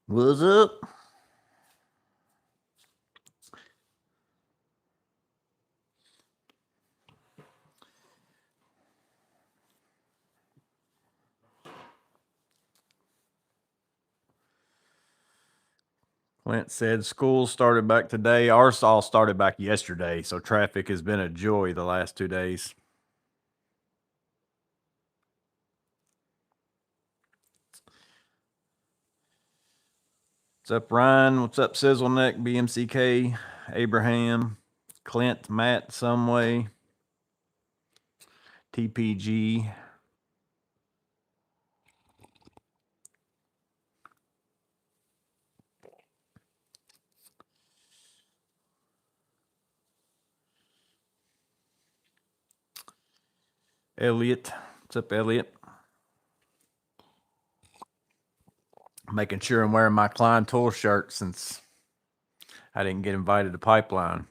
What's up? Clint said school started back today. Ours all started back yesterday, so traffic has been a joy the last 2 days. What's up, Ryan? What's up, Sizzleneck, BMCK, Abraham, Clint, Matt, Someway, TPG. Elliot. What's up, Elliot? Making sure I'm wearing my Klein Tool shirt since I didn't get invited to Pipeline.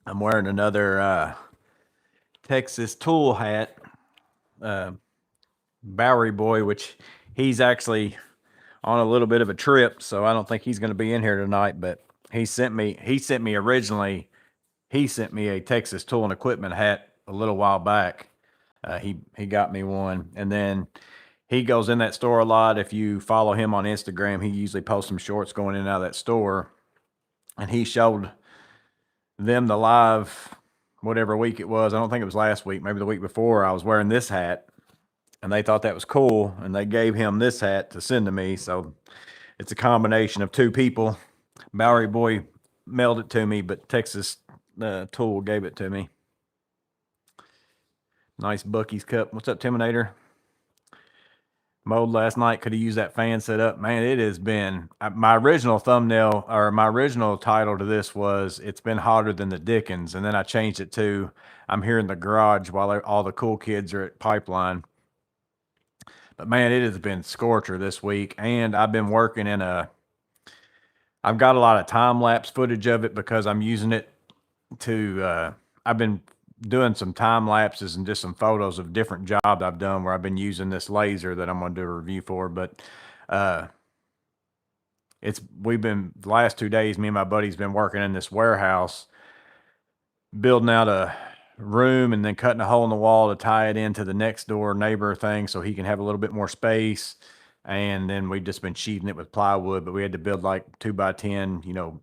I'm wearing another Texas Tool hat, Bowery Boy, which he's actually on a little bit of a trip, so I don't think he's going to be in here tonight. But he sent me originally. He sent me a Texas Tool and Equipment hat a little while back. He got me one, and then he goes in that store a lot. If you follow him on Instagram, he usually posts some shorts going in and out of that store, and he showed them the live whatever week it was. I don't think it was last week, maybe the week before. I was wearing this hat, and they thought that was cool, and they gave him this hat to send to me. So it's a combination of two people. Bowery Boy mailed it to me, but Texas Tool gave it to me. Nice Bucky's cup. What's up, Timinator? Mowed last night. Could have used that fan set up. Man, it has been my original thumbnail or my original title to this was "It's been hotter than the Dickens," and then I changed it to "I'm here in the garage while all the cool kids are at Pipeline." But man, it has been scorcher this week, and I've been working in a. I've got a lot of time lapse footage of it because I'm using it to. I've been doing some time lapses and just some photos of different jobs I've done where I've been using this laser that I'm going to do a review for. But uh, we've been the last 2 days. Me and my buddy's been working in this warehouse, building out a room and then cutting a hole in the wall to tie it into the next door neighbor thing so he can have a little bit more space. And then we've just been sheathing it with plywood, but we had to build like 2x10,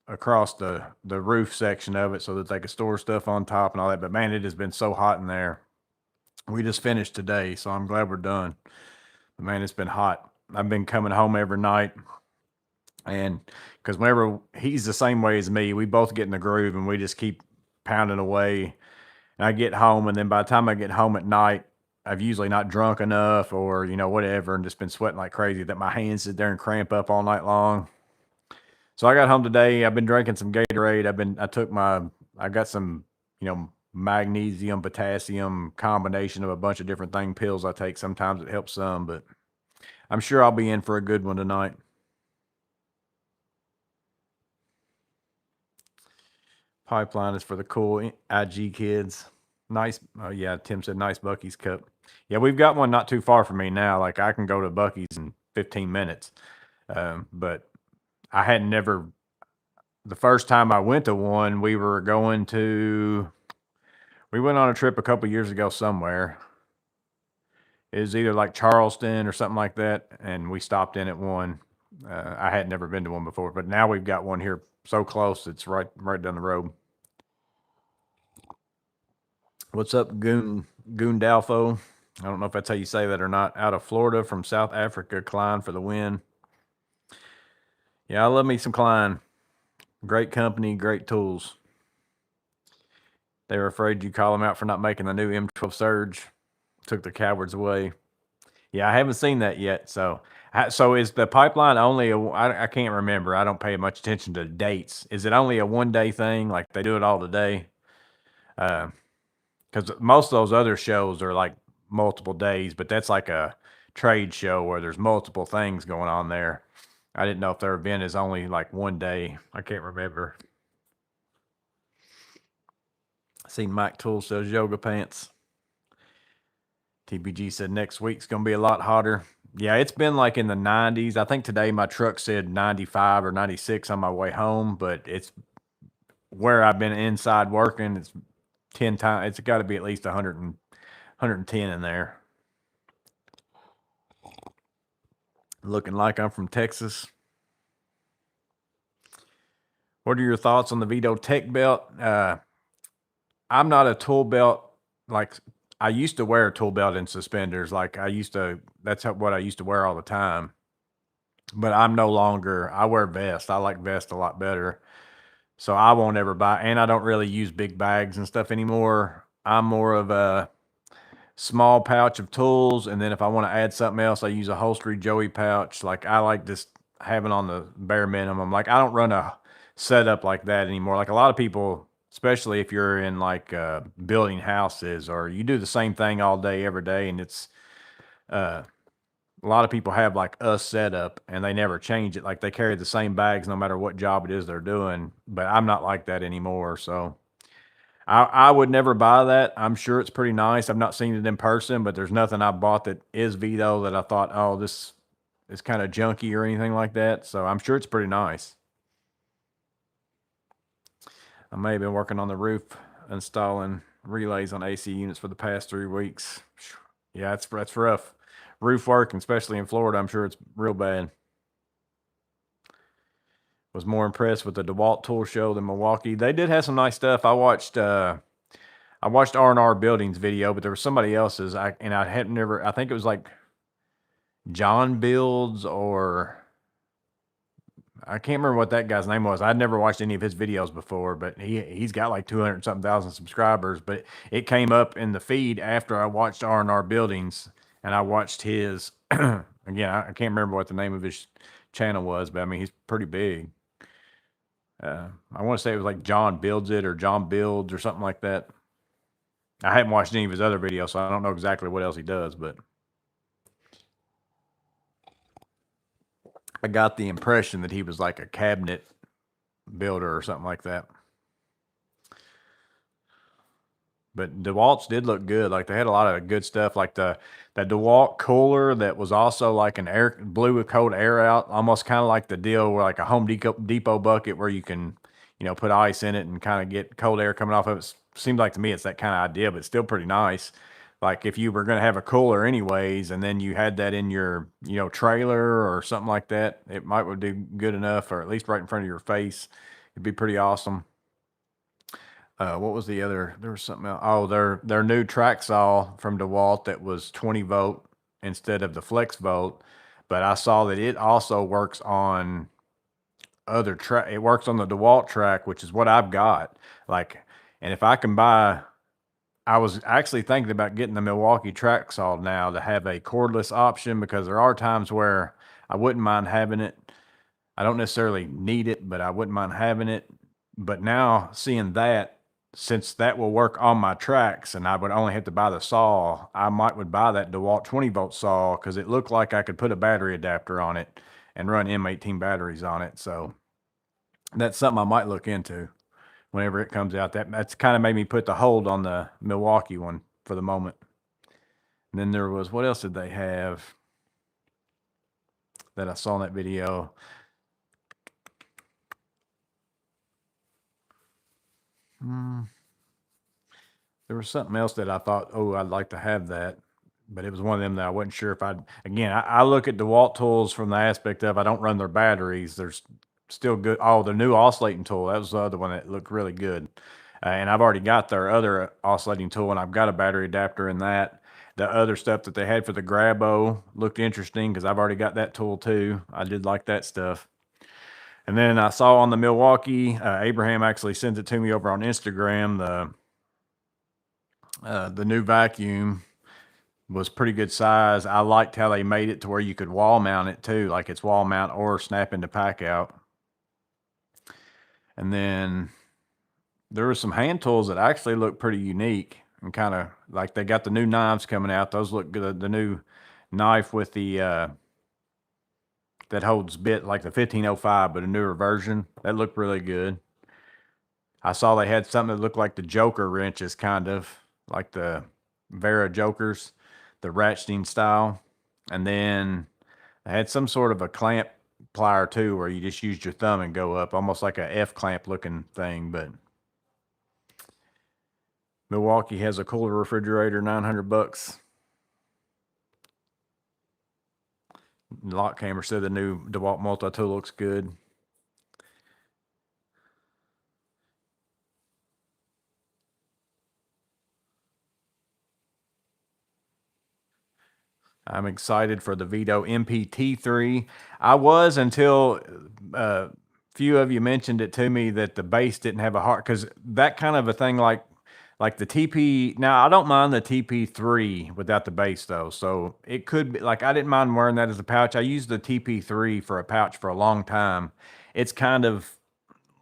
across the roof section of it so that they could store stuff on top and all that. But man, it has been so hot in there. We just finished today, so I'm glad we're done. But man, it's been hot. I've been coming home every night, and because whenever he's the same way as me, we both get in the groove and we just keep pounding away. And I get home, and then by the time I get home at night, I've usually not drunk enough or whatever, and just been sweating like crazy that my hands sit there and cramp up all night long. So I got home today. I've been drinking some Gatorade. I got some, magnesium, potassium combination of a bunch of different pills I take. Sometimes it helps some, but I'm sure I'll be in for a good one tonight. Pipeline is for the cool IG kids. Nice. Oh yeah, Tim said nice Bucky's cup. Yeah, we've got one not too far from me now. Like I can go to Bucky's in 15 minutes. But I had never the first time I went to one, we went on a trip a couple years ago somewhere. It was either like Charleston or something like that, and we stopped in at one. I had never been to one before, but now we've got one here so close. It's right down the road. What's up, Goondalfo? I don't know if that's how you say that or not. Out of Florida from South Africa, Klein for the win. Yeah, I love me some Klein. Great company, great tools. They were afraid you'd call them out for not making the new M12 Surge. Took the cowards away. Yeah, I haven't seen that yet. So is the pipeline only I can't remember. I don't pay much attention to dates. Is it only a 1 day thing? Like they do it all today? Because most of those other shows are like multiple days, but that's like a trade show where there's multiple things going on there. I didn't know if their event is only like 1 day. I can't remember. I seen Mike Tool sells yoga pants. TBG said next week's going to be a lot hotter. Yeah, it's been like in the 90s. I think today my truck said 95 or 96 on my way home, but it's where I've been inside working. It's 10 times. It's got to be at least 110 in there. Looking like I'm from Texas. What are your thoughts on the Vito Tech belt? I'm not a tool belt. Like, I used to wear a tool belt and suspenders. Like, what I used to wear all the time. But I'm no longer, I wear vest. I like vest a lot better. So I won't ever buy, and I don't really use big bags and stuff anymore. I'm more of a small pouch of tools, and then if I want to add something else, I use a holstery Joey pouch. Like, I like just having on the bare minimum. Like, I don't run a setup like that anymore. Like, a lot of people, especially if you're in like building houses or you do the same thing all day every day, and it's a lot of people have like a setup and they never change it. Like, they carry the same bags no matter what job it is they're doing. But I'm not like that anymore. So I would never buy that. I'm sure it's pretty nice. I've not seen it in person, but there's nothing I bought that is Vito that I thought, oh, this is kind of junky or anything like that. So I'm sure it's pretty nice. I may have been working on the roof installing relays on AC units for the past 3 weeks. Yeah, that's rough. Roof work, especially in Florida, I'm sure it's real bad. Was more impressed with the DeWalt tool show than Milwaukee. They did have some nice stuff. I watched R&R Buildings video, but there was somebody else's. I had never. I think it was like John Builds, or I can't remember what that guy's name was. I'd never watched any of his videos before, but he's got like 200 something thousand subscribers. But it came up in the feed after I watched R&R Buildings, and I watched his. Again, I can't remember what the name of his channel was, but I mean, he's pretty big. I want to say it was like John Builds It or John Builds or something like that. I haven't watched any of his other videos, so I don't know exactly what else he does, but I got the impression that he was like a cabinet builder or something like that. But DeWalt's did look good. Like, they had a lot of good stuff, like that DeWalt cooler that was also like an air blew cold air out, almost kind of like the deal where like a Home Depot bucket where you can, put ice in it and kind of get cold air coming off of it. Seems like to me it's that kind of idea, but it's still pretty nice. Like, if you were going to have a cooler anyways, and then you had that in your, trailer or something like that, it might would do good enough, or at least right in front of your face. It'd be pretty awesome. What was the other? There was something else. Oh, their new track saw from DeWalt that was 20 volt instead of the flex volt. But I saw that it also works on other track. It works on the DeWalt track, which is what I've got. Like, and if I can buy, I was actually thinking about getting the Milwaukee track saw now to have a cordless option, because there are times where I wouldn't mind having it. I don't necessarily need it, but I wouldn't mind having it. But now seeing that, since that will work on my tracks and I would only have to buy the saw, I would buy that DeWalt 20 volt saw, because it looked like I could put a battery adapter on it and run M18 batteries on it. So that's something I might look into whenever it comes out. That's kind of made me put the hold on the Milwaukee one for the moment. And then there was, what else did they have that I saw in that video? There was something else that I thought, oh, I'd like to have that, but it was one of them that I wasn't sure if I'd. Again, I look at DeWalt tools from the aspect of I don't run their batteries. There's still good. Oh, the new oscillating tool, that was the other one that looked really good. And I've already got their other oscillating tool, and I've got a battery adapter in that. The other stuff that they had for the Grabo looked interesting, because I've already got that tool too. I did like that stuff. And then I saw on the Milwaukee, Abraham actually sent it to me over on Instagram. The new vacuum was pretty good size. I liked how they made it to where you could wall mount it too, like it's wall mount or snap into pack out. And then there were some hand tools that actually look pretty unique, and kind of like they got the new knives coming out. Those look good. The new knife with the that holds bit like the 1505, but a newer version, that looked really good. I saw they had something that looked like the Joker wrenches, kind of like the Vera Jokers, the ratcheting style. And then they had some sort of a clamp plier too, where you just used your thumb and go up, almost like a F clamp looking thing. But Milwaukee has a cooler refrigerator, $900. Lockhammer said the new DeWalt multi-tool looks good. I'm excited for the Vito MPT3. I was until a few of you mentioned it to me that the base didn't have a heart, because that kind of a thing like the TP. Now I don't mind the TP3 without the base though, so it could be like I didn't mind wearing that as a pouch. I used the TP3 for a pouch for a long time. It's kind of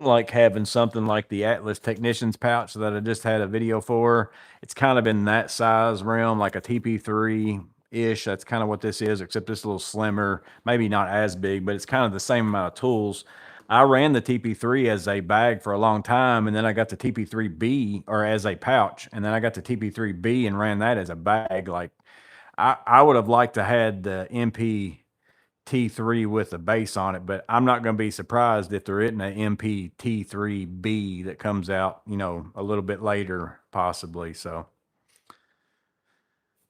like having something like the Atlas Technicians pouch that I just had a video for. It's kind of in that size realm, like a TP3-ish. That's kind of what this is, except it's a little slimmer, maybe not as big, but it's kind of the same amount of tools. I ran the TP3 as a bag for a long time, and then I got the TP3B, or as a pouch, and then I got the TP3B and ran that as a bag. Like I would have liked to had the MP T3 with a base on it, but I'm not going to be surprised if there isn't an MPT3B that comes out, a little bit later, possibly. So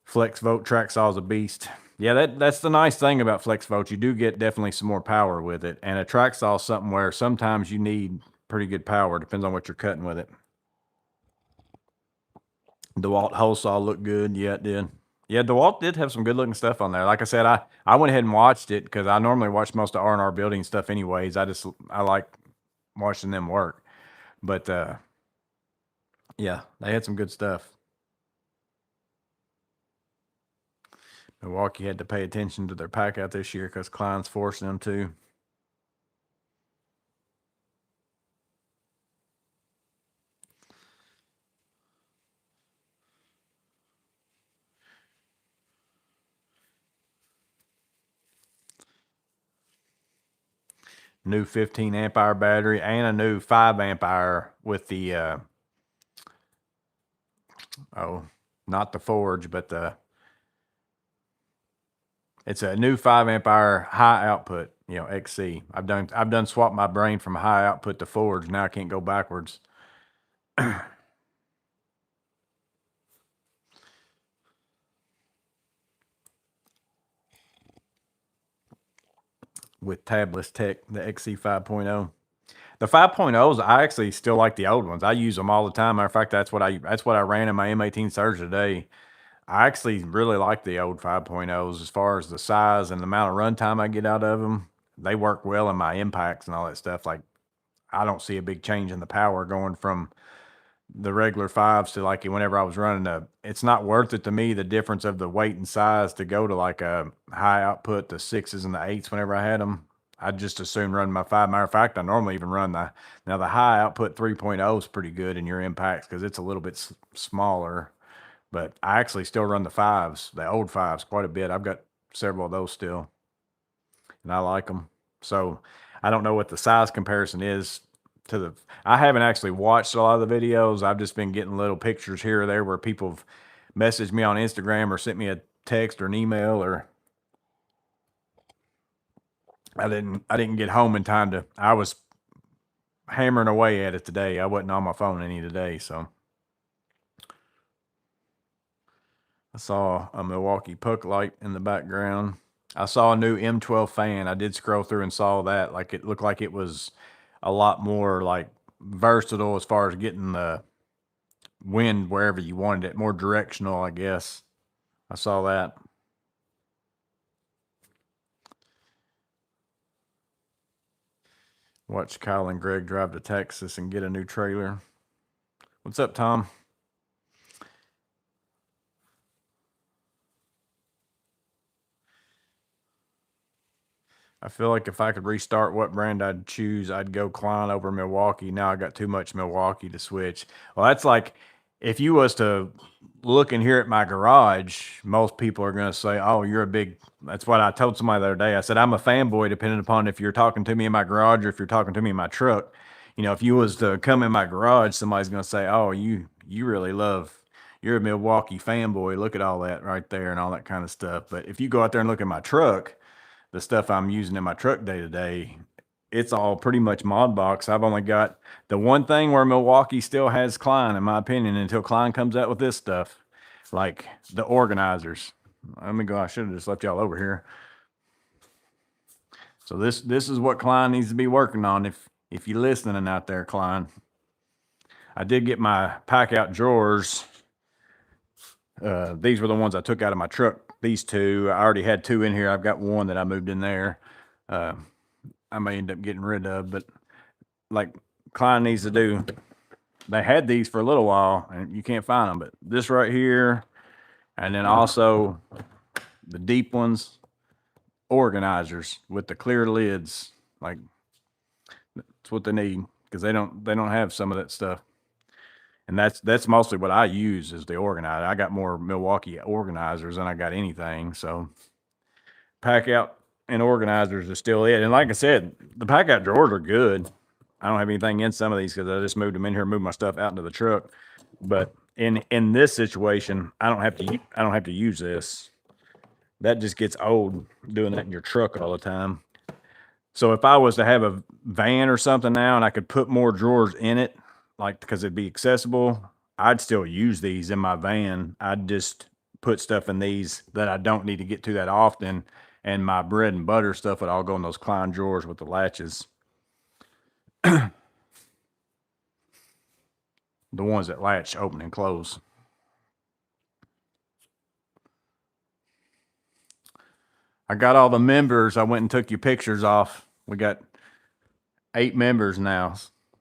FlexVolt Traxsaw is a beast. Yeah, that's the nice thing about FlexVolt. You do get definitely some more power with it. And a Traxsaw is something where sometimes you need pretty good power. Depends on what you're cutting with it. DeWalt hole saw looked good. Yeah, it did. Yeah, DeWalt did have some good looking stuff on there. Like I said, I went ahead and watched it because I normally watch most of R&R building stuff anyways. I like watching them work. But yeah, they had some good stuff. Milwaukee had to pay attention to their pack out this year because Klein's forcing them to. New 15 amp hour battery and a new 5 amp hour with the not the Forge, but it's a new 5 amp hour high output, XC. I've done swapped my brain from high output to Forge. Now I can't go backwards. With Tabless Tech, the XC 5.0. The 5.0s, I actually still like the old ones. I use them all the time. Matter of fact, that's what I ran in my M18 Surge today. I actually really like the old 5.0s as far as the size and the amount of runtime I get out of them. They work well in my impacts and all that stuff. Like, I don't see a big change in the power going from the regular 5s to like whenever I was running it's not worth it to me, the difference of the weight and size to go to like a high output, the 6s and the 8s whenever I had them. I just as soon run my 5. Matter of fact, I normally even run the high output 3.0 is pretty good in your impacts because it's a little bit smaller. But I actually still run the 5s, the old 5s, quite a bit. I've got several of those still, and I like them. So I don't know what the size comparison is to the. I haven't actually watched a lot of the videos. I've just been getting little pictures here or there where people have messaged me on Instagram or sent me a text or an email, or I didn't get home in time to. I was hammering away at it today. I wasn't on my phone any today, so. I saw a Milwaukee puck light in the background. I saw a new M12 fan. I did scroll through and saw that. Like, it looked like it was a lot more like versatile as far as getting the wind wherever you wanted it, more directional, I guess. I saw that. Watch Kyle and Greg drive to Texas and get a new trailer. What's up, Tom? I feel like if I could restart what brand I'd choose, I'd go Klein over Milwaukee. Now I got too much Milwaukee to switch. Well, that's like if you was to look in here at my garage, most people are going to say, "Oh, you're a big." That's what I told somebody the other day. I said I'm a fanboy, depending upon if you're talking to me in my garage or if you're talking to me in my truck. You know, if you was to come in my garage, somebody's gonna say, "Oh, you really love, you're a Milwaukee fanboy. Look at all that right there and all that kind of stuff." But if you go out there and look at my truck, the stuff I'm using in my truck day to day, it's all pretty much mod box. I've only got the one thing where Milwaukee still has Klein, in my opinion, until Klein comes out with this stuff, like the organizers. Let me go. I should have just left y'all over here. So this is what Klein needs to be working on. If you're listening out there, Klein. I did get my pack out drawers. These were the ones I took out of my truck. These two, I already had two in here. I've got one that I moved in there. I may end up getting rid of, but like Klein needs to do. They had these for a little while and you can't find them, but this right here, and then also the deep ones, organizers with the clear lids. Like that's what they need because they don't have some of that stuff. And that's mostly what I use is the organizer. I got more Milwaukee organizers than I got anything. So pack out and organizers are still it. And like I said, the pack out drawers are good. I don't have anything in some of these because I just moved them in here, moved my stuff out into the truck. But in this situation, I don't have to use this. That just gets old doing that in your truck all the time. So if I was to have a van or something now and I could put more drawers in it, like because it'd be accessible, I'd still use these in my van. I'd just put stuff in these that I don't need to get to that often. And my bread and butter stuff would all go in those Klein drawers with the latches. The ones that latch open and close. I got all the members. I went and took your pictures off. We got 8 members now.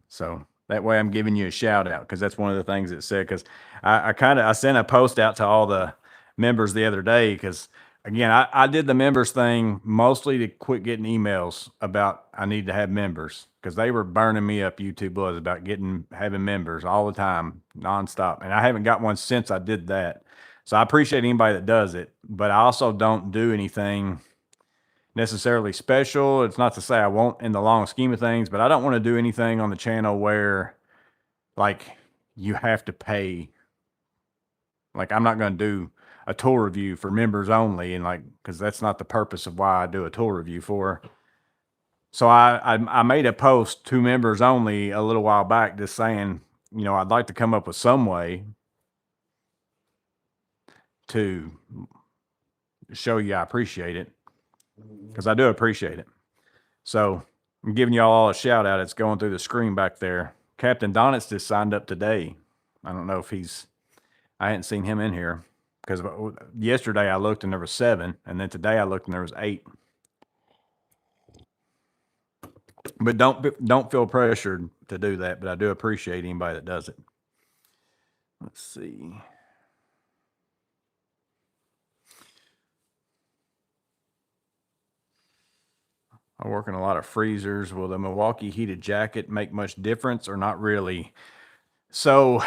So that way I'm giving you a shout out because that's one of the things it said. Because I sent a post out to all the members the other day because again, I did the members thing mostly to quit getting emails about I need to have members because they were burning me up. YouTube was about having members all the time, nonstop, and I haven't got one since I did that. So I appreciate anybody that does it, but I also don't do anything necessarily special. It's not to say I won't in the long scheme of things, but I don't want to do anything on the channel where like you have to pay. Like I'm not going to do a tool review for members only, and like because that's not the purpose of why I do a tool review for. So I made a post to members only a little while back, just saying, you know, I'd like to come up with some way to show you I appreciate it because I do appreciate it. So I'm giving y'all all a shout out. It's going through the screen back there. Captain Donitz just signed up today. I don't know if I hadn't seen him in here because yesterday I looked and there was 7, and then today I looked and there was 8. But don't feel pressured to do that. But I do appreciate anybody that does it. Let's see. I work in a lot of freezers. Will the Milwaukee heated jacket make much difference or not really? So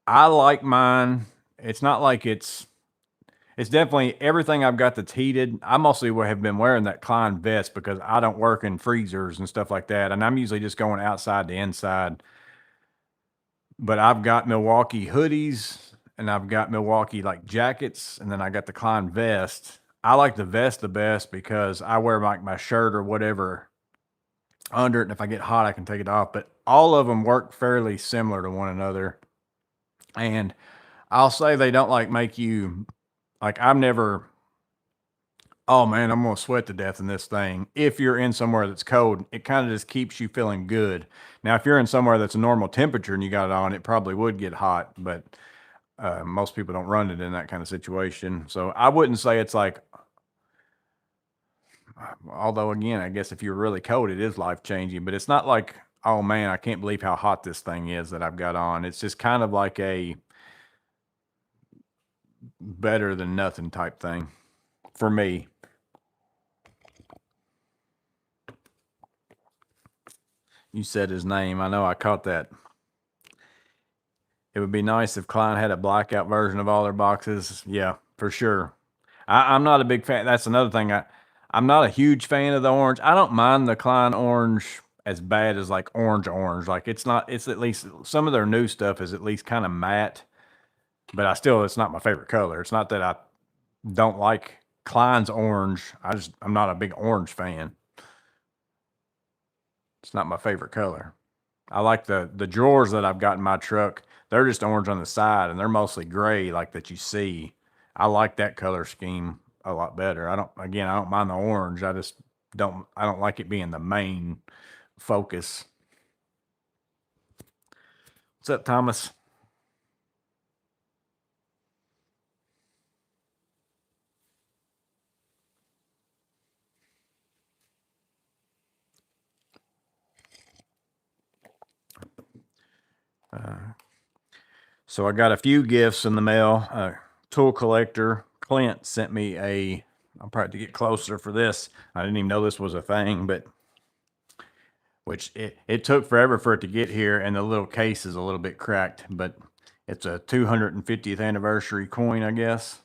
I like mine. It's not like it's definitely everything I've got that's heated. I mostly have been wearing that Klein vest because I don't work in freezers and stuff like that. And I'm usually just going outside to inside. But I've got Milwaukee hoodies and I've got Milwaukee like jackets, and then I got the Klein vest. I like the vest the best because I wear like my shirt or whatever under it, and if I get hot, I can take it off. But all of them work fairly similar to one another. And I'll say they don't like make you like I'm never, oh man, I'm gonna sweat to death in this thing. If you're in somewhere that's cold, it kind of just keeps you feeling good. Now, if you're in somewhere that's a normal temperature and you got it on, it probably would get hot, but most people don't run it in that kind of situation. So I wouldn't say it's like, although again, I guess if you're really cold, it is life changing, but it's not like, oh man, I can't believe how hot this thing is that I've got on. It's just kind of like a better than nothing type thing for me. You said his name. I know I caught that. It would be nice if Klein had a blackout version of all their boxes. Yeah, for sure. I'm not a big fan. That's another thing. I'm not a huge fan of the orange. I don't mind the Klein orange as bad as like orange. Like it's not. It's at least some of their new stuff is at least kind of matte, but it's not my favorite color. It's not that I don't like Klein's orange. I'm not a big orange fan. It's not my favorite color. I like the drawers that I've got in my truck. They're just orange on the side and they're mostly gray like that you see. I like that color scheme a lot better. I don't mind the orange. I don't like it being the main focus. What's up, Thomas? So I got a few gifts in the mail. Tool collector Clint sent me I'll probably get closer for this. I didn't even know this was a thing, but which it took forever for it to get here, and the little case is a little bit cracked, but it's a 250th anniversary coin, I guess.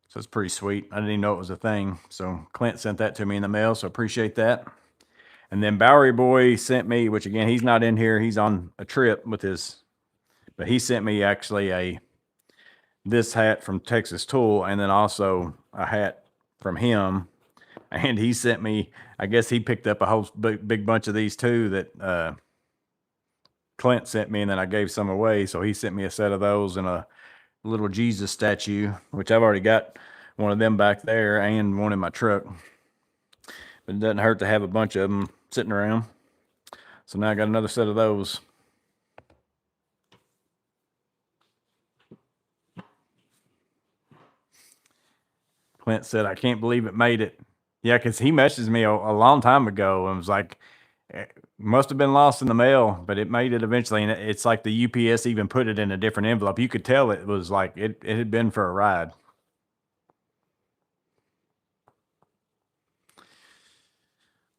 So it's pretty sweet. I didn't even know it was a thing. So Clint sent that to me in the mail, so appreciate that. And then Bowery Boy sent me, which again, he's not in here. He's on a trip with but he sent me actually this hat from Texas Tool, and then also a hat from him. And he sent me, I guess he picked up a whole big bunch of these too that Clint sent me, and then I gave some away. So he sent me a set of those and a little Jesus statue, which I've already got one of them back there and one in my truck. But it doesn't hurt to have a bunch of them sitting around. So now I got another set of those. Clint said, I can't believe it made it. Yeah, because he messaged me a long time ago and was like, must have been lost in the mail, but it made it eventually. And it's like the UPS even put it in a different envelope. You could tell it was like it had been for a ride.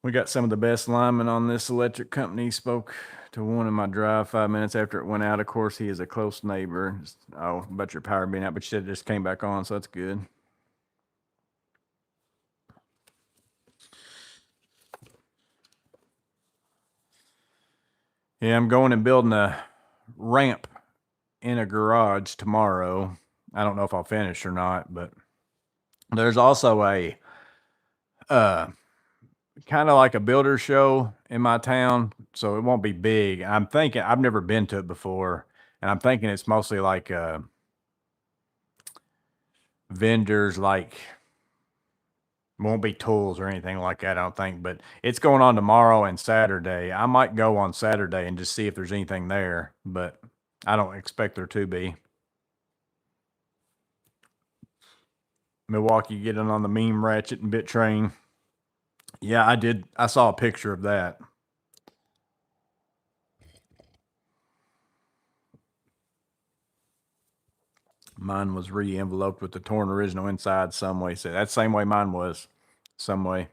We got some of the best linemen on this electric company. Spoke to one in my drive 5 minutes after it went out. Of course, he is a close neighbor. Oh, about your power being out, but you said it just came back on, so that's good. Yeah, I'm going and building a ramp in a garage tomorrow. I don't know if I'll finish or not, but there's also a kind of like a builder show in my town, so it won't be big. I'm thinking I've never been to it before, and I'm thinking it's mostly like vendors, like won't be tools or anything like that, I don't think. But it's going on tomorrow and Saturday. I might go on Saturday and just see if there's anything there, but I don't expect there to be. Milwaukee getting on the meme ratchet and bit train. Yeah, I did. I saw a picture of that. Mine was re-enveloped with the torn original inside some way. So that's the same way mine was, some way.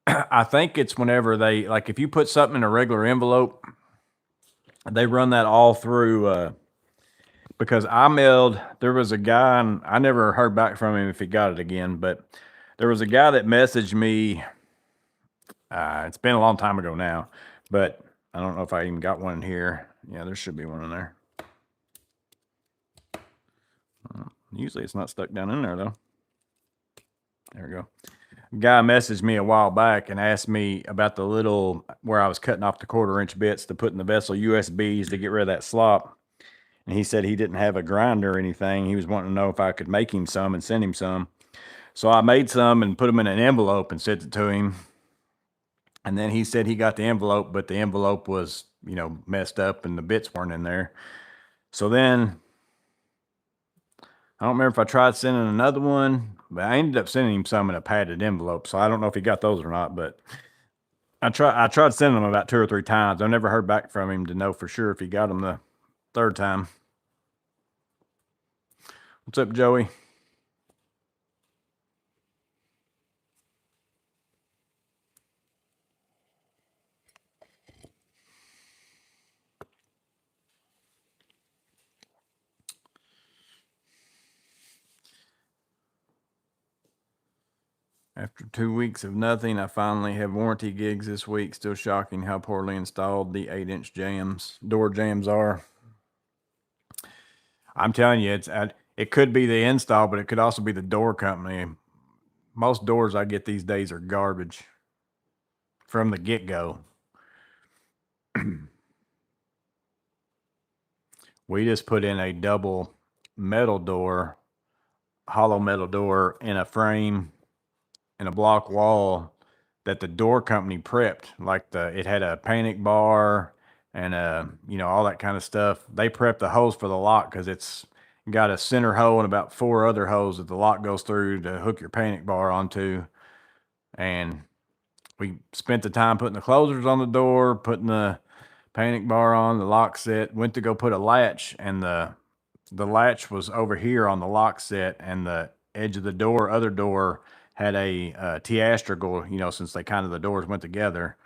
I think it's whenever they, like, if you put something in a regular envelope, they run that all through, because there was a guy, and I never heard back from him if he got it again, but there was a guy that messaged me. It's been a long time ago now, but I don't know if I even got one in here. Yeah, there should be one in there. Usually it's not stuck down in there though. There we go. Guy messaged me a while back and asked me about the little where I was cutting off the 1/4 inch bits to put in the vessel USBs to get rid of that slop. And he said he didn't have a grinder or anything. He was wanting to know if I could make him some and send him some. So I made some and put them in an envelope and sent it to him. And then he said he got the envelope, but the envelope was, messed up and the bits weren't in there. So then I don't remember if I tried sending another one, but I ended up sending him some in a padded envelope. So I don't know if he got those or not, but I tried sending them about 2 or 3 times. I never heard back from him to know for sure if he got them the third time. What's up, Joey? After 2 weeks of nothing, I finally have warranty gigs this week. Still shocking how poorly installed the 8-inch door jams are. I'm telling you, it could be the install, but it could also be the door company. Most doors I get these days are garbage from the get-go. We just put in a double metal door, hollow metal door in a frame in a block wall that the door company prepped. Like it had a panic bar and all that kind of stuff. They prepped the holes for the lock because it's got a center hole and about 4 other holes that the lock goes through to hook your panic bar onto. And we spent the time putting the closers on the door, putting the panic bar on, the lock set, went to go put a latch, and the latch was over here on the lock set, and the edge of the other door had a T-astragal, since the doors went together,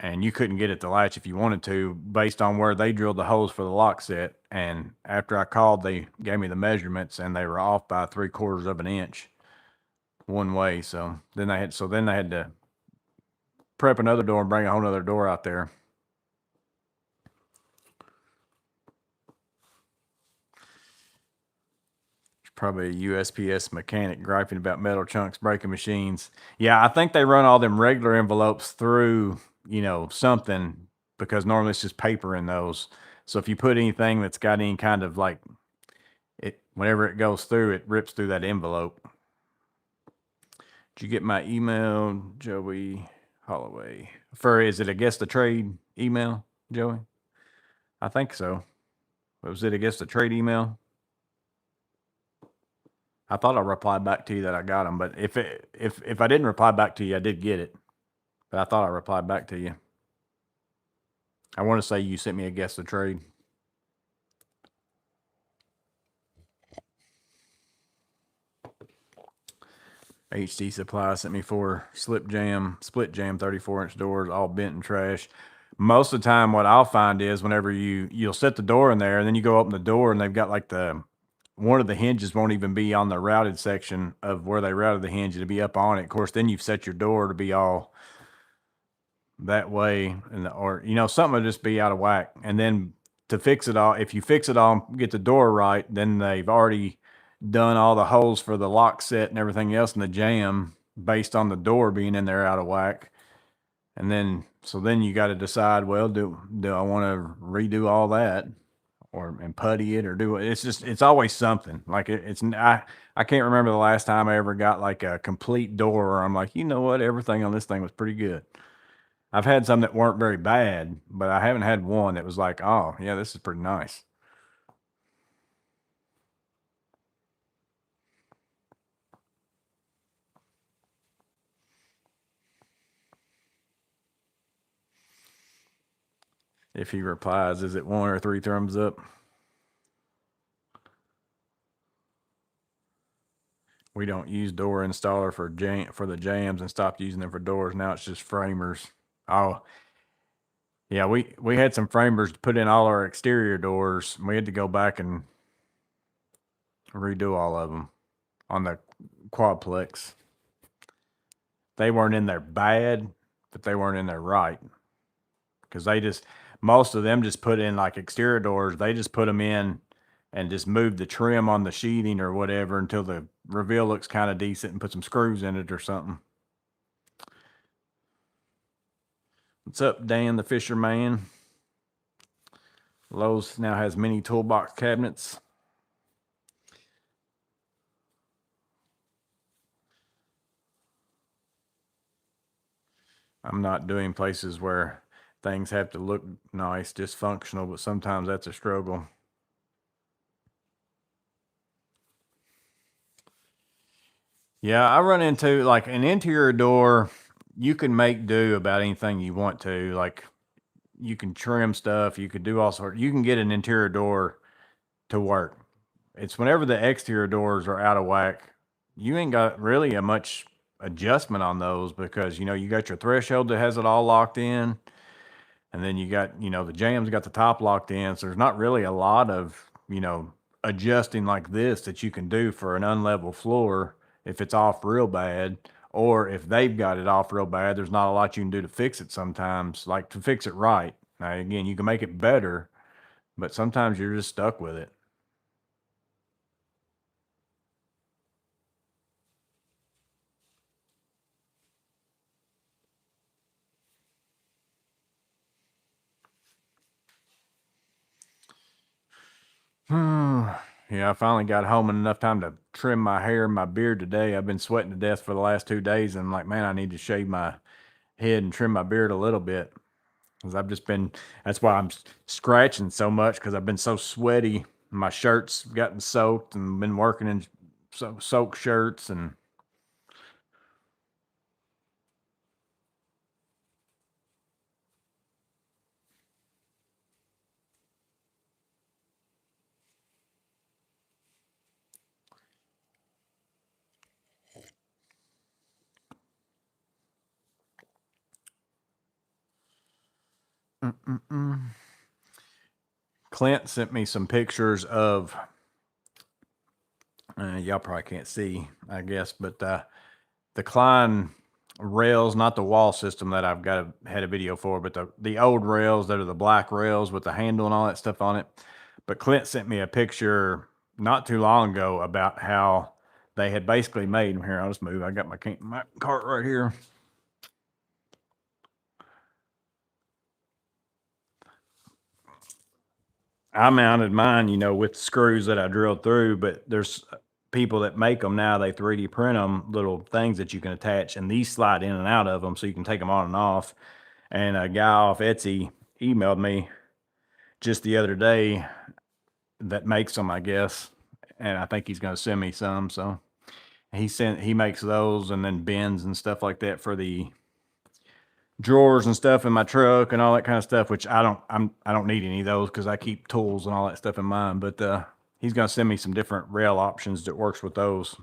and you couldn't get at the latch if you wanted to based on where they drilled the holes for the lock set. And after I called, they gave me the measurements and they were off by 3/4 of an inch one way. So then they had to prep another door and bring a whole nother door out there. Probably a USPS mechanic griping about metal chunks breaking machines. Yeah, I think they run all them regular envelopes through, something, because normally it's just paper in those. So if you put anything that's got any kind of whenever it goes through, it rips through that envelope. Did you get my email, Joey Holloway? Is it against the trade email, Joey? I think so. Was it against the trade email? I thought I replied back to you that I got them, but if I didn't reply back to you, I did get it. But I thought I replied back to you. I want to say you sent me a guess of trade. HD Supply sent me 4 split jam 34-inch doors, all bent and trash. Most of the time, what I'll find is whenever you'll set the door in there, and then you go open the door, and they've got one of the hinges won't even be on the routed section of where they routed the hinge. It'll be up on it. Of course, then you've set your door to be all that way, or something will just be out of whack. And then to fix it all, if you fix it all, get the door right, then they've already done all the holes for the lock set and everything else in the jam based on the door being in there out of whack. And then you got to decide, well, do I want to redo all that and putty it, or do it? It's always something. Like I can't remember the last time I ever got like a complete door where I'm like, what, everything on this thing was pretty good. I've had some that weren't very bad, but I haven't had one that was like, oh yeah, this is pretty nice. If he replies, is it 1 or 3 thumbs up? We don't use door installer for the jams and stopped using them for doors. Now it's just framers. Oh, yeah, we had some framers to put in all our exterior doors. We had to go back and redo all of them on the quadplex. They weren't in there bad, but they weren't in there right, because most of them just put in like exterior doors. They just put them in and just move the trim on the sheathing or whatever until the reveal looks kind of decent, and put some screws in it or something. What's up, Dan the Fisherman? Lowe's now has mini toolbox cabinets. I'm not doing places where things have to look nice, just functional, but sometimes that's a struggle. Yeah, I run into like an interior door, you can make do about anything you want to. Like you can trim stuff, you could do all sorts. You can get an interior door to work. It's whenever the exterior doors are out of whack, you ain't got really a much adjustment on those, because you got your threshold that has it all locked in, and then you got the jams got the top locked in, so there's not really a lot of adjusting like this that you can do for an unlevel floor if it's off real bad, or if they've got it off real bad, there's not a lot you can do to fix it sometimes, like to fix it right. Now, again, you can make it better, but sometimes you're just stuck with it. Yeah, I finally got home in enough time to trim my hair and my beard today. I've been sweating to death for the last 2 days, and I'm like, man, I need to shave my head and trim my beard a little bit because I've just been. That's why I'm scratching so much because I've been so sweaty. My shirts gotten soaked and been working in soaked shirts and. Clint sent me some pictures of. Y'all probably can't see, I guess, but the Klein rails, not the wall system that I've had a video for, but the old rails that are the black rails with the handle and all that stuff on it. But Clint sent me a picture not too long ago about how they had basically made. Here, I'll just move. I got my cart right here. I mounted mine, with screws that I drilled through, but there's people that make them now. They 3D print them, little things that you can attach, and these slide in and out of them, so you can take them on and off. And a guy off Etsy emailed me just the other day that makes them, I guess, and I think he's going to send me some. So he makes those and then bins and stuff like that for the drawers and stuff in my truck and all that kind of stuff, which I don't need any of those because I keep tools and all that stuff in mine. But he's going to send me some different rail options that works with those.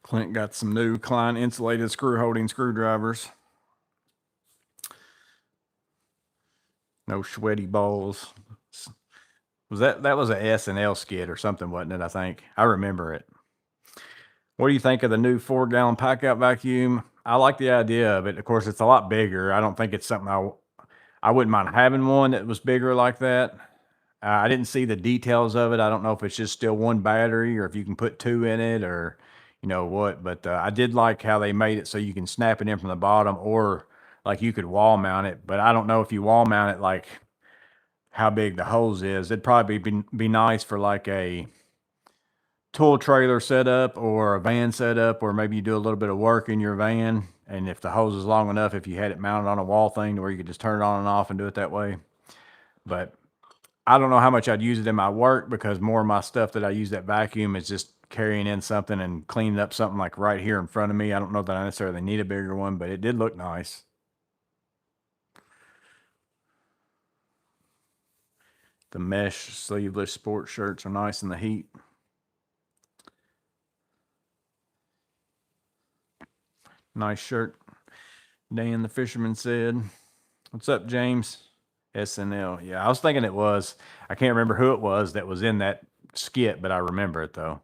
Clint got some new Klein insulated screw holding screwdrivers. No sweaty balls. That was a SNL skit or something, wasn't it? I think I remember it. What do you think of the new 4-gallon pack out vacuum? I like the idea of it. Of course, it's a lot bigger. I don't think it's something I wouldn't mind having one that was bigger like that. I didn't see the details of it. I don't know if it's just still one battery or if you can put two in it or what. But I did like how they made it so you can snap it in from the bottom or like you could wall mount it. But I don't know if you wall mount it like how big the hose is. It'd probably be nice for like a tool trailer setup or a van setup, or maybe you do a little bit of work in your van. And if the hose is long enough, if you had it mounted on a wall thing to where you could just turn it on and off and do it that way. But I don't know how much I'd use it in my work because more of my stuff that I use that vacuum is just carrying in something and cleaning up something like right here in front of me. I don't know that I necessarily need a bigger one, but it did look nice. The mesh sleeveless sports shirts are nice in the heat. Nice shirt. Dan the fisherman said. What's up, James? SNL. Yeah, I was thinking it was. I can't remember who it was that was in that skit, but I remember it though.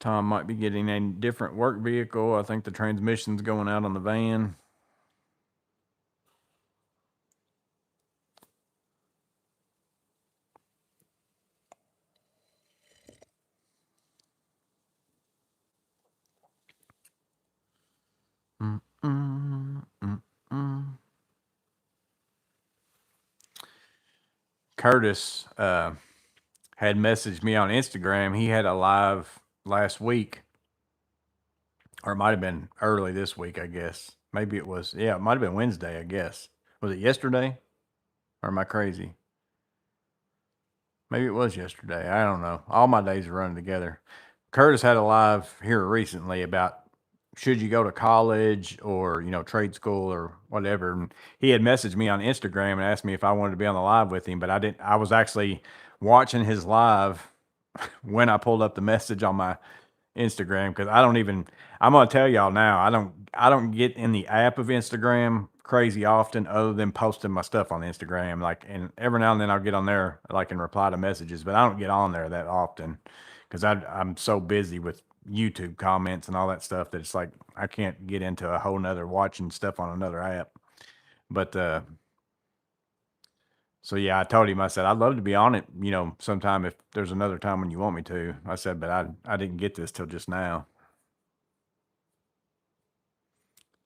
Tom might be getting a different work vehicle. I think the transmission's going out on the van. Curtis had messaged me on Instagram. He had a live last week, or it might have been early this week, I guess. Maybe it was, yeah, it might have been Wednesday, I guess. Was it yesterday? Or am I crazy? Maybe it was yesterday. I don't know. All my days are running together. Curtis had a live here recently about should you go to college or, trade school or whatever. And he had messaged me on Instagram and asked me if I wanted to be on the live with him, but I didn't. I was actually watching his live when I pulled up the message on my Instagram, because I'm gonna tell y'all now, I don't get in the app of Instagram crazy often other than posting my stuff on Instagram. Like, and every now and then I'll get on there like and reply to messages, but I don't get on there that often because I'm so busy with YouTube comments and all that stuff that it's like I can't get into a whole nother watching stuff on another app. But so yeah, I told him, I said, I'd love to be on it, sometime if there's another time when you want me to. I said, but I didn't get this till just now.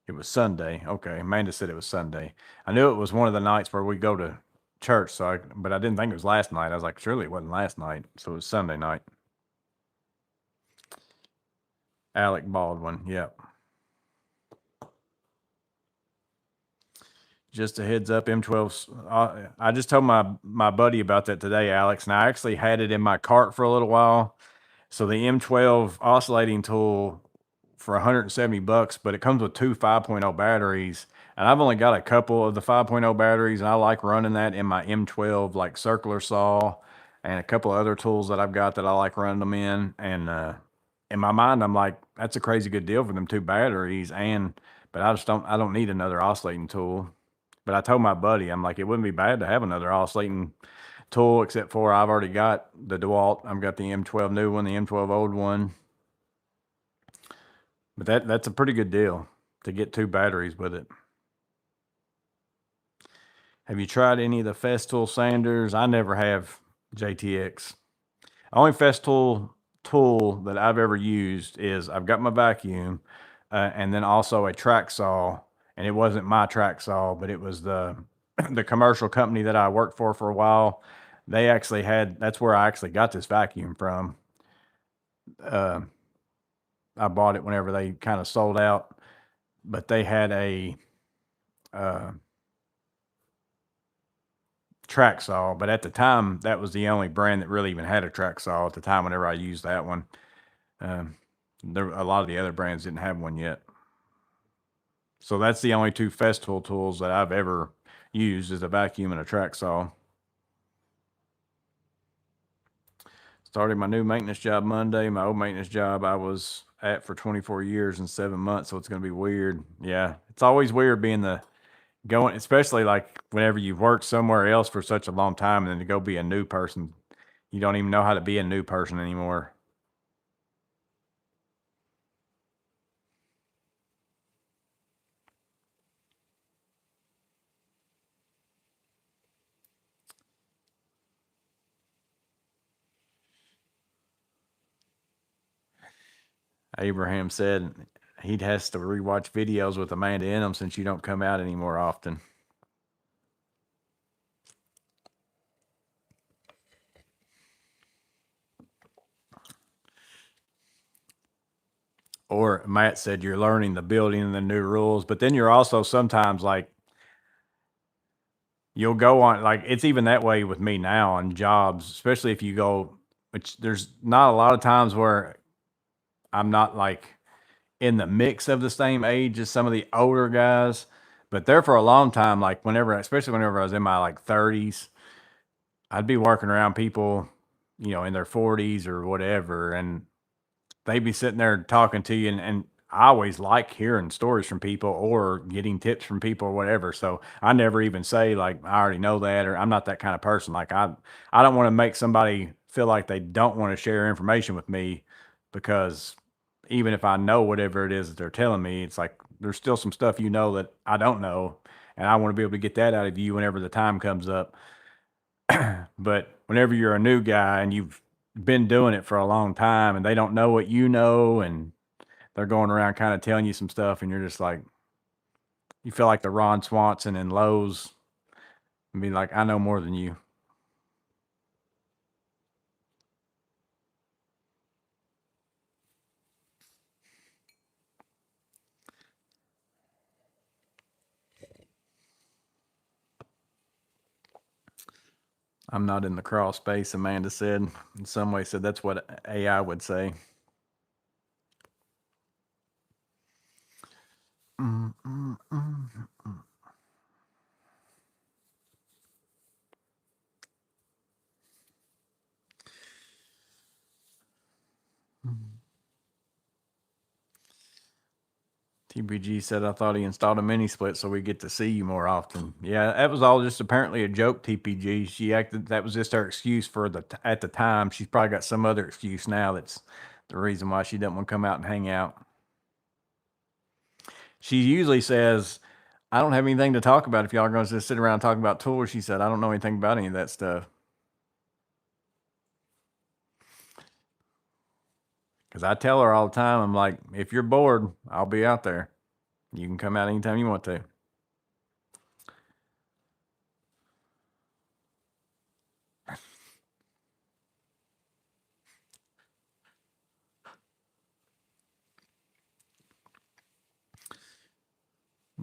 It was Sunday. Okay. Amanda said it was Sunday. I knew it was one of the nights where we go to church. But I didn't think it was last night. I was like, surely it wasn't last night. So it was Sunday night. Alec Baldwin. Yep. Just a heads up, M12's. I just told my buddy about that today, Alex, and I actually had it in my cart for a little while. So the M12 oscillating tool for $170, but it comes with two 5.0 batteries, and I've only got a couple of the 5.0 batteries, and I like running that in my M12 like circular saw, and a couple of other tools that I've got that I like running them in. And in my mind, I'm like, that's a crazy good deal for them two batteries, but I don't need another oscillating tool. But I told my buddy, I'm like, it wouldn't be bad to have another oscillating tool, except for I've already got the DeWalt. I've got the M12 new one, the M12 old one. But that's a pretty good deal to get two batteries with it. Have you tried any of the Festool sanders? I never have, JTX. Only Festool tool that I've ever used is I've got my vacuum, and then also a track saw, and it wasn't my track saw, but it was the the commercial company that I worked for a while. They actually that's where I actually got this vacuum from. Uh, I bought it whenever they kind of sold out, but they had a uh, track saw. But at the time, that was the only brand that really even had a track saw at the time. Whenever I used that one, a lot of the other brands didn't have one yet. So that's the only two Festool tools that I've ever used, is a vacuum and a track saw. Started my new maintenance job Monday. My old maintenance job I was at for 24 years and 7 months, so it's going to be weird. Yeah, it's always weird being going, especially like whenever you've worked somewhere else for such a long time and then to go be a new person. You don't even know how to be a new person anymore. Abraham said he has to rewatch videos with Amanda in them since you don't come out anymore often. Or Matt said you're learning the building and the new rules, but then you're also sometimes like, you'll go on, like, it's even that way with me now on jobs, especially if you go, which there's not a lot of times where I'm not like in the mix of the same age as some of the older guys, but there for a long time, like especially whenever I was in my like 30s, I'd be working around people, in their 40s or whatever, and they'd be sitting there talking to you, and I always like hearing stories from people or getting tips from people or whatever. So I never even say like I already know that, or I'm not that kind of person. Like I don't want to make somebody feel like they don't want to share information with me, because even if I know whatever it is that they're telling me, it's like there's still some stuff that I don't know, and I want to be able to get that out of you whenever the time comes up. But whenever you're a new guy and you've been doing it for a long time and they don't know what you know, and they're going around kind of telling you some stuff, and you're just like, you feel like the Ron Swanson and Lowe's and be like, I know more than you. I'm not in the crawl space, Amanda said. In some way said that's what AI would say. Mm, mm, mm, mm. TBG said, I thought he installed a mini split so we get to see you more often. Yeah, that was all just apparently a joke, TPG. She acted, that was just her excuse for at the time. She's probably got some other excuse now that's the reason why she doesn't want to come out and hang out. She usually says, I don't have anything to talk about if y'all are going to just sit around talking about tours. She said, I don't know anything about any of that stuff. Because I tell her all the time, I'm like, if you're bored, I'll be out there. You can come out anytime you want to.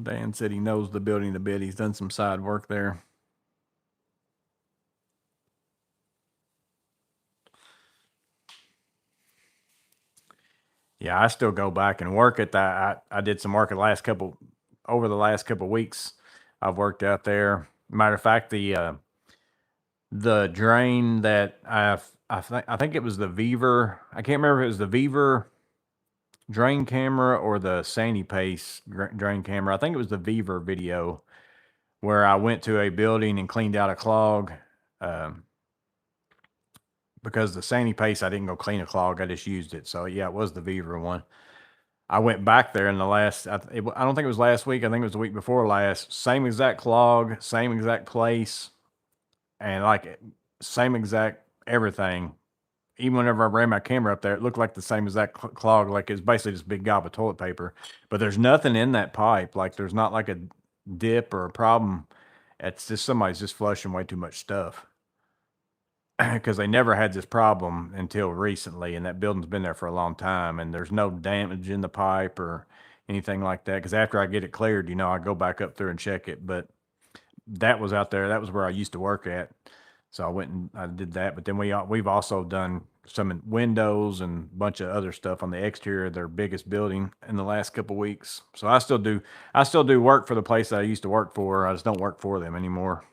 Dan said he knows the building a bit. He's done some side work there. Yeah, I still go back and work at that. I did some work over the last couple weeks. I've worked out there. Matter of fact, the drain that I think it was the Beaver. I can't remember if it was the Beaver drain camera or the Sandy Pace drain camera. I think it was the Beaver video where I went to a building and cleaned out a clog. Because the Sandy Pace, I didn't go clean a clog. I just used it. So yeah, it was the Beaver one. I went back there in the last, I don't think it was last week. I think it was the week before last. Same exact clog, same exact place, and like same exact everything. Even whenever I ran my camera up there, it looked like the same exact clog. Like it's basically just a big gob of toilet paper. But there's nothing in that pipe. Like there's not like a dip or a problem. It's just somebody's just flushing way too much stuff. Because they never had this problem until recently, and that building's been there for a long time, and there's no damage in the pipe or anything like that. Because after I get it cleared, I go back up there and check it. But that was out there. That was where I used to work at. So I went and I did that. But then we've also done some windows and a bunch of other stuff on the exterior of their biggest building in the last couple of weeks. So I still do work for the place that I used to work for. I just don't work for them anymore.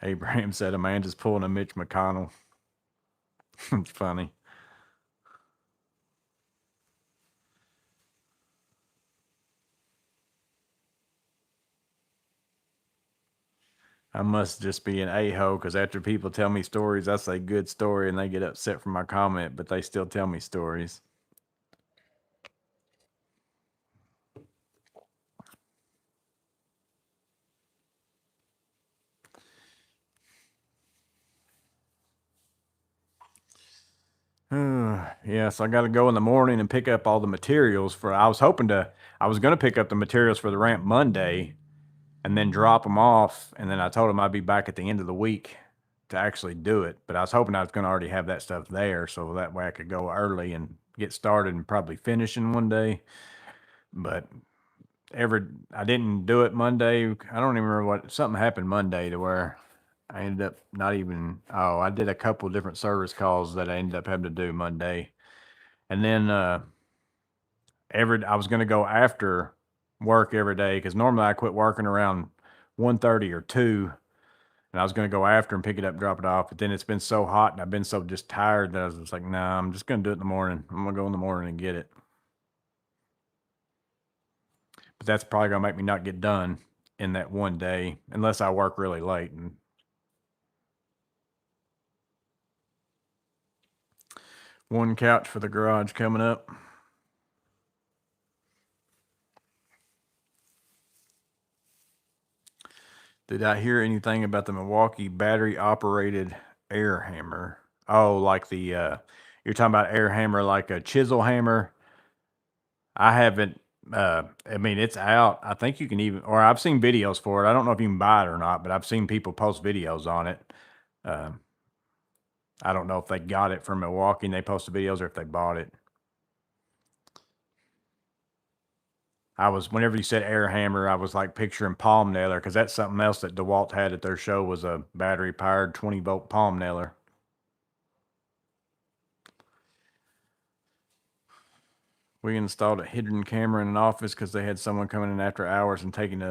Abraham said Amanda's pulling a Mitch McConnell. It's funny. I must just be an a-hole because after people tell me stories, I say good story and they get upset for my comment, but they still tell me stories. Yeah, so I got to go in the morning and pick up all the materials I was going to pick up the materials for the ramp Monday and then drop them off. And then I told them I'd be back at the end of the week to actually do it. But I was hoping I was going to already have that stuff there. So that way I could go early and get started and probably finish in one day. But I didn't do it Monday. I don't even remember something happened Monday to where I ended up I did a couple of different service calls that I ended up having to do Monday. And then I was going to go after work every day because normally I quit working around 1:30 or 2, and I was going to go after and pick it up, drop it off. But then it's been so hot and I've been so just tired that I was just like, nah, I'm just going to do it in the morning. I'm going to go in the morning and get it. But that's probably going to make me not get done in that one day unless I work really late. And one couch for the garage coming up. Did I hear anything about the Milwaukee battery operated air hammer? Oh, like you're talking about air hammer like a chisel hammer. I haven't I mean it's out. I think you can or I've seen videos for it. I don't know if you can buy it or not, but I've seen people post videos on it. I don't know if they got it from Milwaukee and they posted videos or if they bought it. Whenever you said air hammer, I was like picturing palm nailer because that's something else that DeWalt had at their show was a battery powered 20-volt palm nailer. We installed a hidden camera in an office because they had someone coming in after hours and taking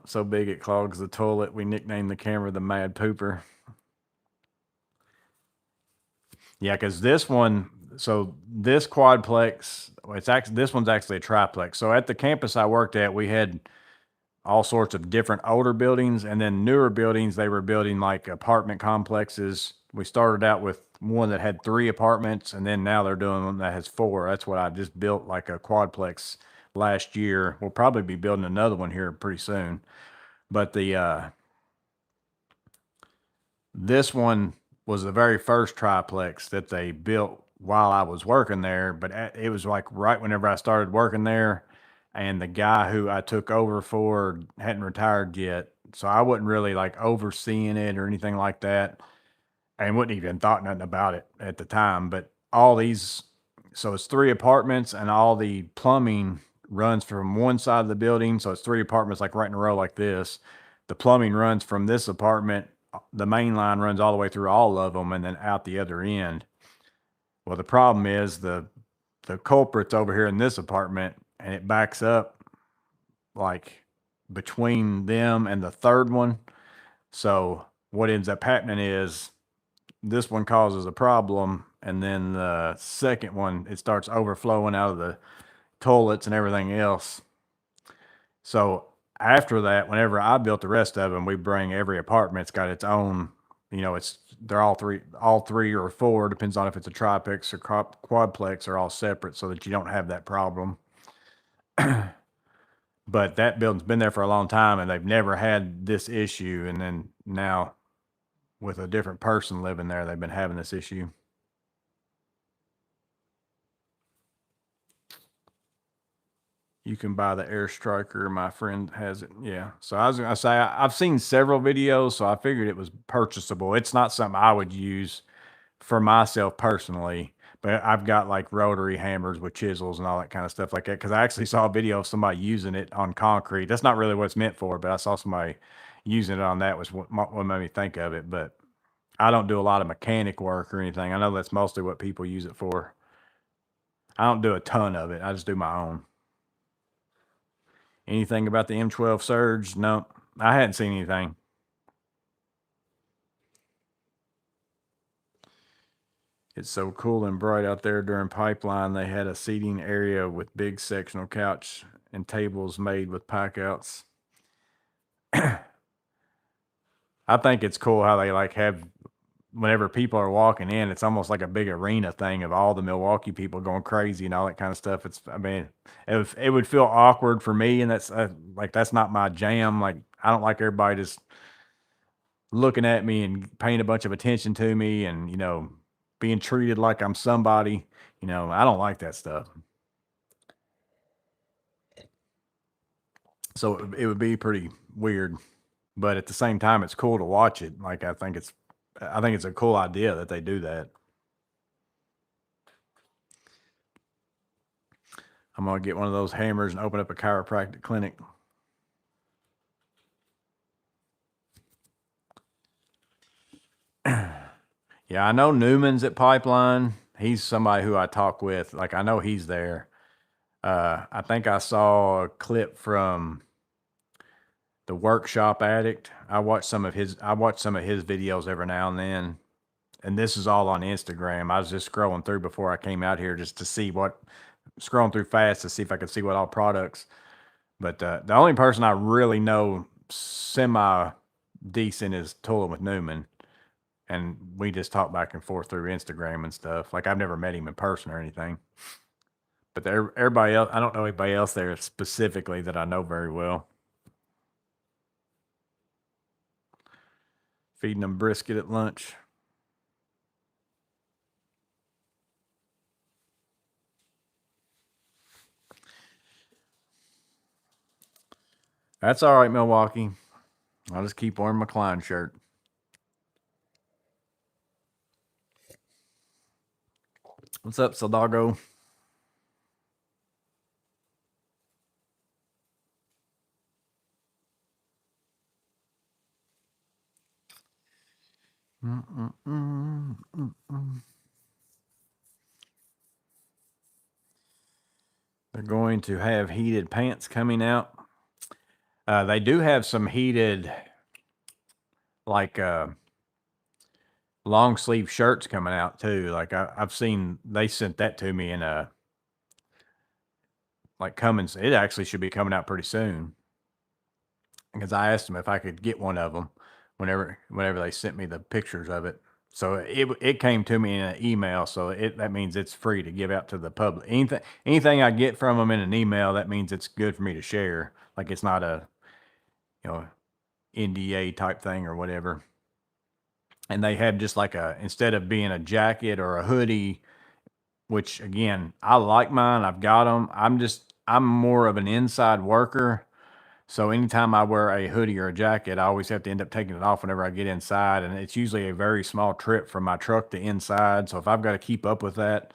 so big it clogs the toilet. We nicknamed the camera the Mad Pooper. Yeah, because this one, so this quadplex, well, it's actually this one's actually a triplex. So at the campus I worked at, we had all sorts of different older buildings, and then newer buildings. They were building like apartment complexes. We started out with one that had 3 apartments, and then now they're doing one that has 4. That's what I just built, like a quadplex last year. We'll probably be building another one here pretty soon. But the this one was the very first triplex that they built while I was working there, but it was like right whenever I started working there, and the guy who I took over for hadn't retired yet, so I wasn't really like overseeing it or anything like that, and wouldn't even thought nothing about it at the time. But all these, so it's 3 apartments, and all the plumbing runs from one side of the building, so it's 3 apartments like right in a row like this. The plumbing runs from this apartment, the main line runs all the way through all of them and then out the other end. Well, the problem is the culprit's over here in this apartment, and it backs up like between them and the third one. So what ends up happening is this one causes a problem, and then the second one, it starts overflowing out of the toilets and everything else. So after that, whenever I built the rest of them, we bring every apartment's got its own, they're all three or 4, depends on if it's a triplex or quadplex, are all separate so that you don't have that problem. But that building's been there for a long time and they've never had this issue. And then now with a different person living there, they've been having this issue. You can buy the Air Striker. My friend has it. Yeah. So I was going to say, I've seen several videos, so I figured it was purchasable. It's not something I would use for myself personally, but I've got like rotary hammers with chisels and all that kind of stuff like that. Cause I actually saw a video of somebody using it on concrete. That's not really what it's meant for, but I saw somebody using it on that, was what made me think of it. But I don't do a lot of mechanic work or anything. I know that's mostly what people use it for. I don't do a ton of it. I just do my own. Anything about the M12 Surge? No, I hadn't seen anything. It's so cool and bright out there during pipeline. They had a seating area with big sectional couch and tables made with pack outs. I think it's cool how they like have, whenever people are walking in, it's almost like a big arena thing of all the Milwaukee people going crazy and all that kind of stuff. I mean, it would feel awkward for me, and that's like, that's not my jam. Like, I don't like everybody just looking at me and paying a bunch of attention to me and, being treated like I'm somebody. I don't like that stuff. So it would be pretty weird, but at the same time, it's cool to watch it. Like, I think it's a cool idea that they do that. I'm gonna get one of those hammers and open up a chiropractic clinic. Yeah, I know Newman's at Pipeline. He's somebody who I talk with. Like, I know he's there. I think I saw a clip from the Workshop Addict. I watch some of his videos every now and then. And this is all on Instagram. I was just scrolling through before I came out here just to see scrolling through fast to see if I could see what all products. But the only person I really know semi decent is Tooling with Newman. And we just talk back and forth through Instagram and stuff. Like, I've never met him in person or anything. But everybody else, I don't know anybody else there specifically that I know very well. Feeding them brisket at lunch. That's all right, Milwaukee. I'll just keep wearing my Klein shirt. What's up, Saldago? They're going to have heated pants coming out. They do have some heated, like long sleeve shirts coming out too. Like I've seen they sent that to me in a like Cummins. It actually should be coming out pretty soon because I asked them if I could get one of them whenever they sent me the pictures of it. So it came to me in an email, so that means it's free to give out to the public. Anything I get from them in an email, that means it's good for me to share. Like it's not a you know NDA type thing or whatever. And they had just like instead of being a jacket or a hoodie, which again I like mine. I've got them. I'm more of an inside worker. So anytime I wear a hoodie or a jacket, I always have to end up taking it off whenever I get inside. And it's usually a very small trip from my truck to inside. So if I've got to keep up with that,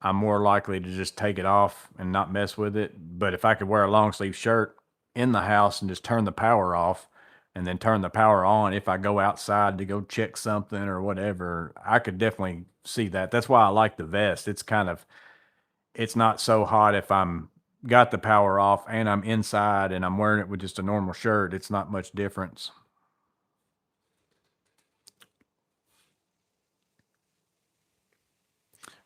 I'm more likely to just take it off and not mess with it. But if I could wear a long sleeve shirt in the house and just turn the power off and then turn the power on if I go outside to go check something or whatever, I could definitely see that. That's why I like the vest. It's not so hot if I'm got the power off and I'm inside and I'm wearing it with just a normal shirt. It's not much difference.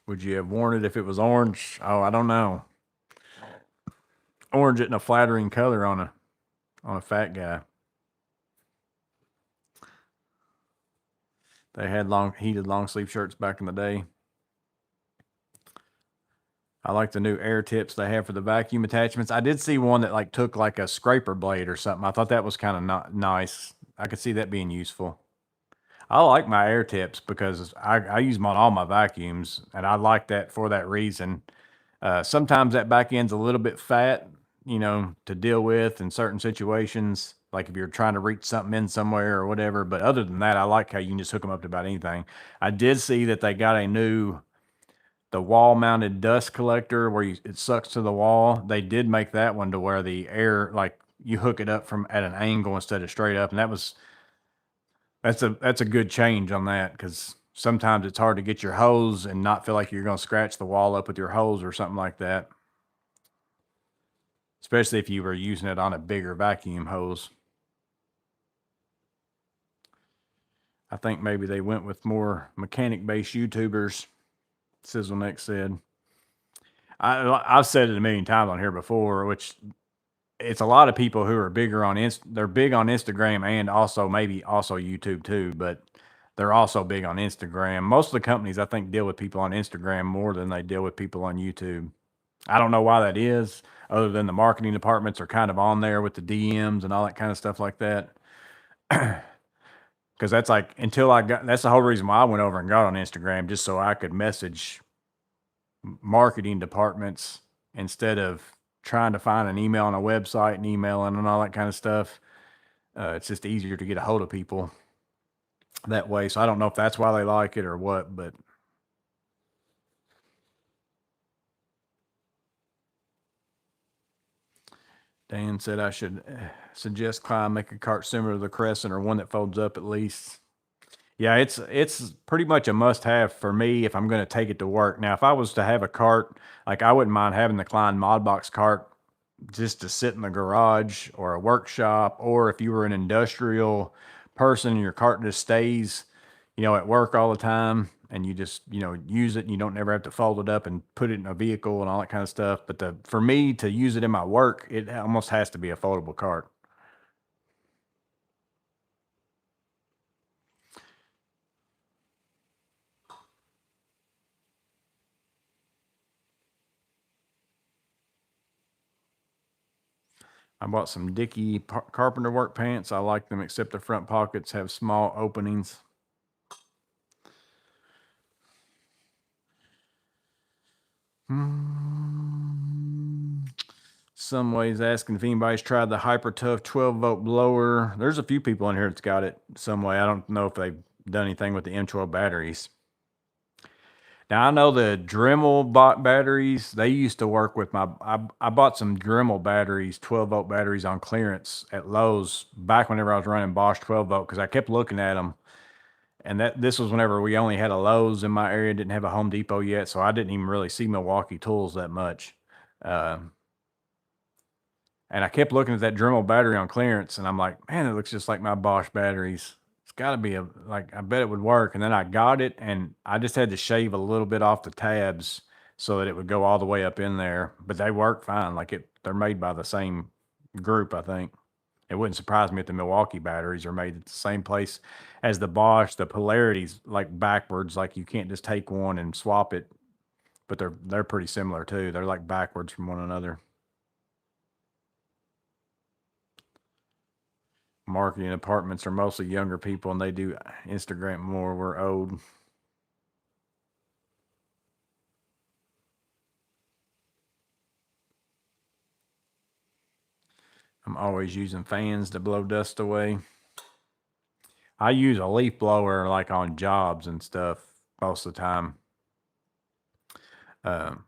Would you have worn it if it was orange? Oh, I don't know. Orange isn't a flattering color on a fat guy. They had heated long sleeve shirts back in the day. I like the new air tips they have for the vacuum attachments. I did see one that like took like a scraper blade or something. I thought that was kind of nice. I could see that being useful. I like my air tips because I use them on all my vacuums, and I like that for that reason. Sometimes that back end's a little bit fat, to deal with in certain situations, like if you're trying to reach something in somewhere or whatever. But other than that, I like how you can just hook them up to about anything. I did see that they got the wall mounted dust collector where it sucks to the wall. They did make that one to where the air, like you hook it up from at an angle instead of straight up. And that's a good change on that because sometimes it's hard to get your hose and not feel like you're going to scratch the wall up with your hose or something like that. Especially if you were using it on a bigger vacuum hose. I think maybe they went with more mechanic-based YouTubers, Sizzleneck said. I've said it a million times on here before, which it's a lot of people who are bigger on they're big on Instagram and also maybe also YouTube too, but they're also big on Instagram. Most of the companies I think deal with people on Instagram more than they deal with people on YouTube. I don't know why that is, other than the marketing departments are kind of on there with the DMs and all that kind of stuff like that. Because that's like that's the whole reason why I went over and got on Instagram, just so I could message marketing departments instead of trying to find an email on a website and emailing and all that kind of stuff. It's just easier to get a hold of people that way. So I don't know if that's why they like it or what, but Dan said I should suggest Klein make a cart similar to the Crescent or one that folds up at least. Yeah, it's pretty much a must have for me if I'm going to take it to work. Now, if I was to have a cart, like I wouldn't mind having the Klein Modbox cart just to sit in the garage or a workshop, or if you were an industrial person and your cart just stays, at work all the time and you just, use it and you don't never have to fold it up and put it in a vehicle and all that kind of stuff. But for me to use it in my work, it almost has to be a foldable cart. I bought some Dickie carpenter work pants. I like them, except the front pockets have small openings. Some ways asking if anybody's tried the Hyper Tough 12-volt blower. There's a few people in here that's got it some way. I don't know if they've done anything with the M12 batteries. Now I know the Dremel batteries. They used to work with I bought some Dremel batteries, 12-volt batteries on clearance at Lowe's back whenever I was running Bosch 12-volt because I kept looking at them. And this was whenever we only had a Lowe's in my area, didn't have a Home Depot yet, so I didn't even really see Milwaukee tools that much. And I kept looking at that Dremel battery on clearance, and I'm like, man, it looks just like my Bosch batteries. It's gotta be like, I bet it would work, and then I got it, and I just had to shave a little bit off the tabs so that it would go all the way up in there, but they work fine, like, they're made by the same group, I think. It wouldn't surprise me if the Milwaukee batteries are made at the same place as the Bosch. The polarity's, like, backwards, like, you can't just take one and swap it, but they're pretty similar too. They're, like, backwards from one another. Marketing departments are mostly younger people, and they do Instagram more. We're old. I'm always using fans to blow dust away. I use a leaf blower like on jobs and stuff most of the time. Um,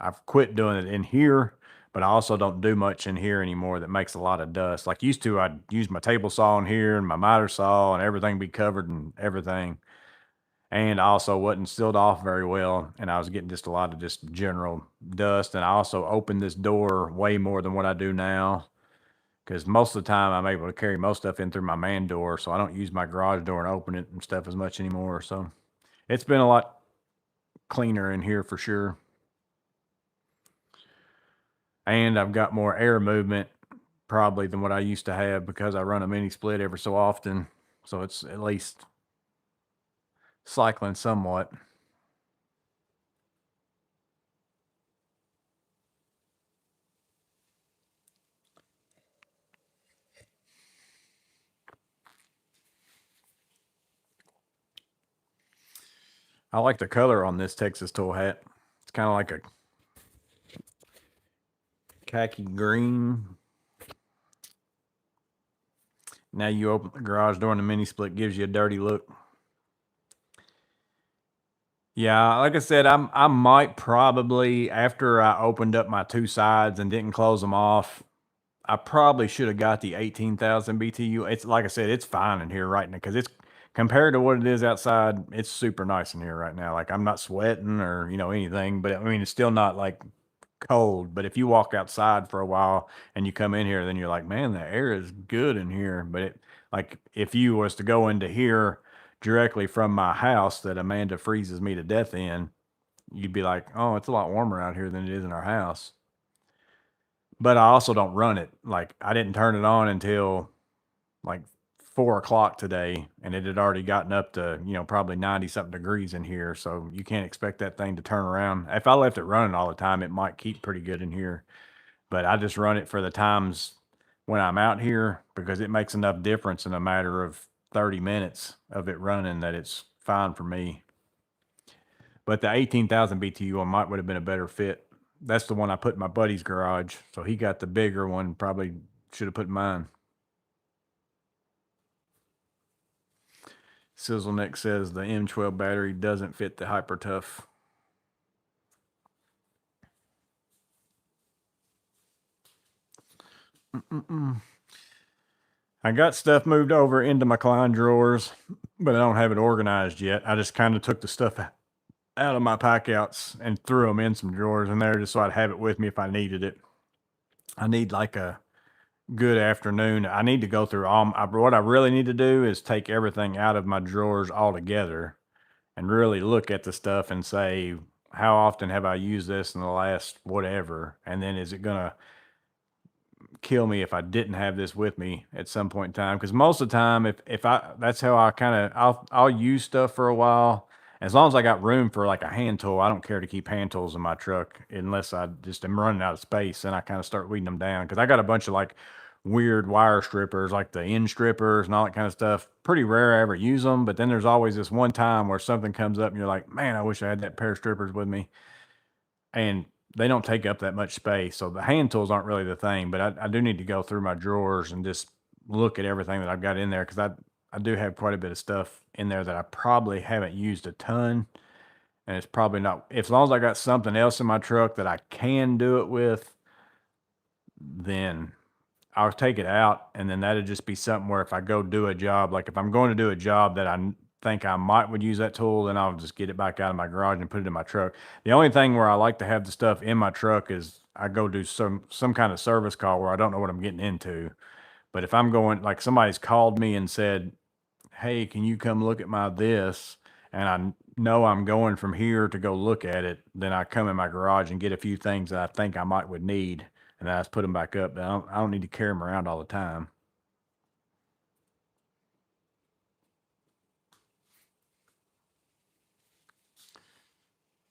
I've quit doing it in here, but I also don't do much in here anymore that makes a lot of dust. Like used to, I'd use my table saw in here and my miter saw and everything be covered and everything. And I also wasn't sealed off very well, and I was getting just a lot of just general dust. And I also opened this door way more than what I do now because most of the time I'm able to carry most stuff in through my man door, so I don't use my garage door and open it and stuff as much anymore. So it's been a lot cleaner in here for sure. And I've got more air movement probably than what I used to have because I run a mini split every so often. So it's at least cycling somewhat. I like the color on this Texas tool hat. It's kind of like a khaki green. Now you open the garage door and the mini split gives you a dirty look. Yeah, like I said, I might probably after I opened up my two sides and didn't close them off, I probably should have got the 18,000 BTU. It's like I said, it's fine in here right now because it's compared to what it is outside. It's super nice in here right now. Like I'm not sweating or anything, but I mean it's still not like cold. But if you walk outside for a while and you come in here, then you're like, man, the air is good in here. But it like if you was to go into here directly from my house that Amanda freezes me to death in, you'd be like, oh, it's a lot warmer out here than it is in our house. But I also don't run it. Like I didn't turn it on until like 4 o'clock today, and it had already gotten up to probably 90 something degrees in here. So you can't expect that thing to turn around. If I left it running all the time, it might keep pretty good in here. But I just run it for the times when I'm out here because it makes enough difference in a matter of 30 minutes of it running that it's fine for me. But the 18,000 BTU one would have been a better fit. That's the one I put in my buddy's garage. So he got the bigger one, probably should have put in mine. Sizzleneck says the M12 battery doesn't fit the Hyper Tough. I got stuff moved over into my Klein drawers, but I don't have it organized yet. I just kind of took the stuff out of my pack outs and threw them in some drawers in there just so I'd have it with me if I needed it. I need like a good afternoon. I need to go through what I really need to do is take everything out of my drawers altogether and really look at the stuff and say, how often have I used this in the last whatever? And then is it going to kill me if I didn't have this with me at some point in time? Because most of the time, if I that's how I kind of I'll use stuff for a while. As long as I got room for like a hand tool, I don't care to keep hand tools in my truck unless I just am running out of space. And I kind of start weeding them down because I got a bunch of like weird wire strippers, like the end strippers and all that kind of stuff. Pretty rare I ever use them, but then there's always this one time where something comes up and you're like, man, I wish I had that pair of strippers with me. And they don't take up that much space. So the hand tools aren't really the thing, but I do need to go through my drawers and just look at everything that I've got in there because I do have quite a bit of stuff in there that I probably haven't used a ton. And it's probably not, as long as I got something else in my truck that I can do it with, then I'll take it out. And then that'd just be something where if I go do a job, like if I'm going to do a job that I think I might would use that tool, then I'll just get it back out of my garage and put it in my truck. The only thing where I like to have the stuff in my truck is I go do some kind of service call where I don't know what I'm getting into. But if I'm going, like somebody's called me and said, hey, can you come look at my this? And I know I'm going from here to go look at it. Then I come in my garage and get a few things that I think I might would need, and then I just put them back up. I don't need to carry them around all the time.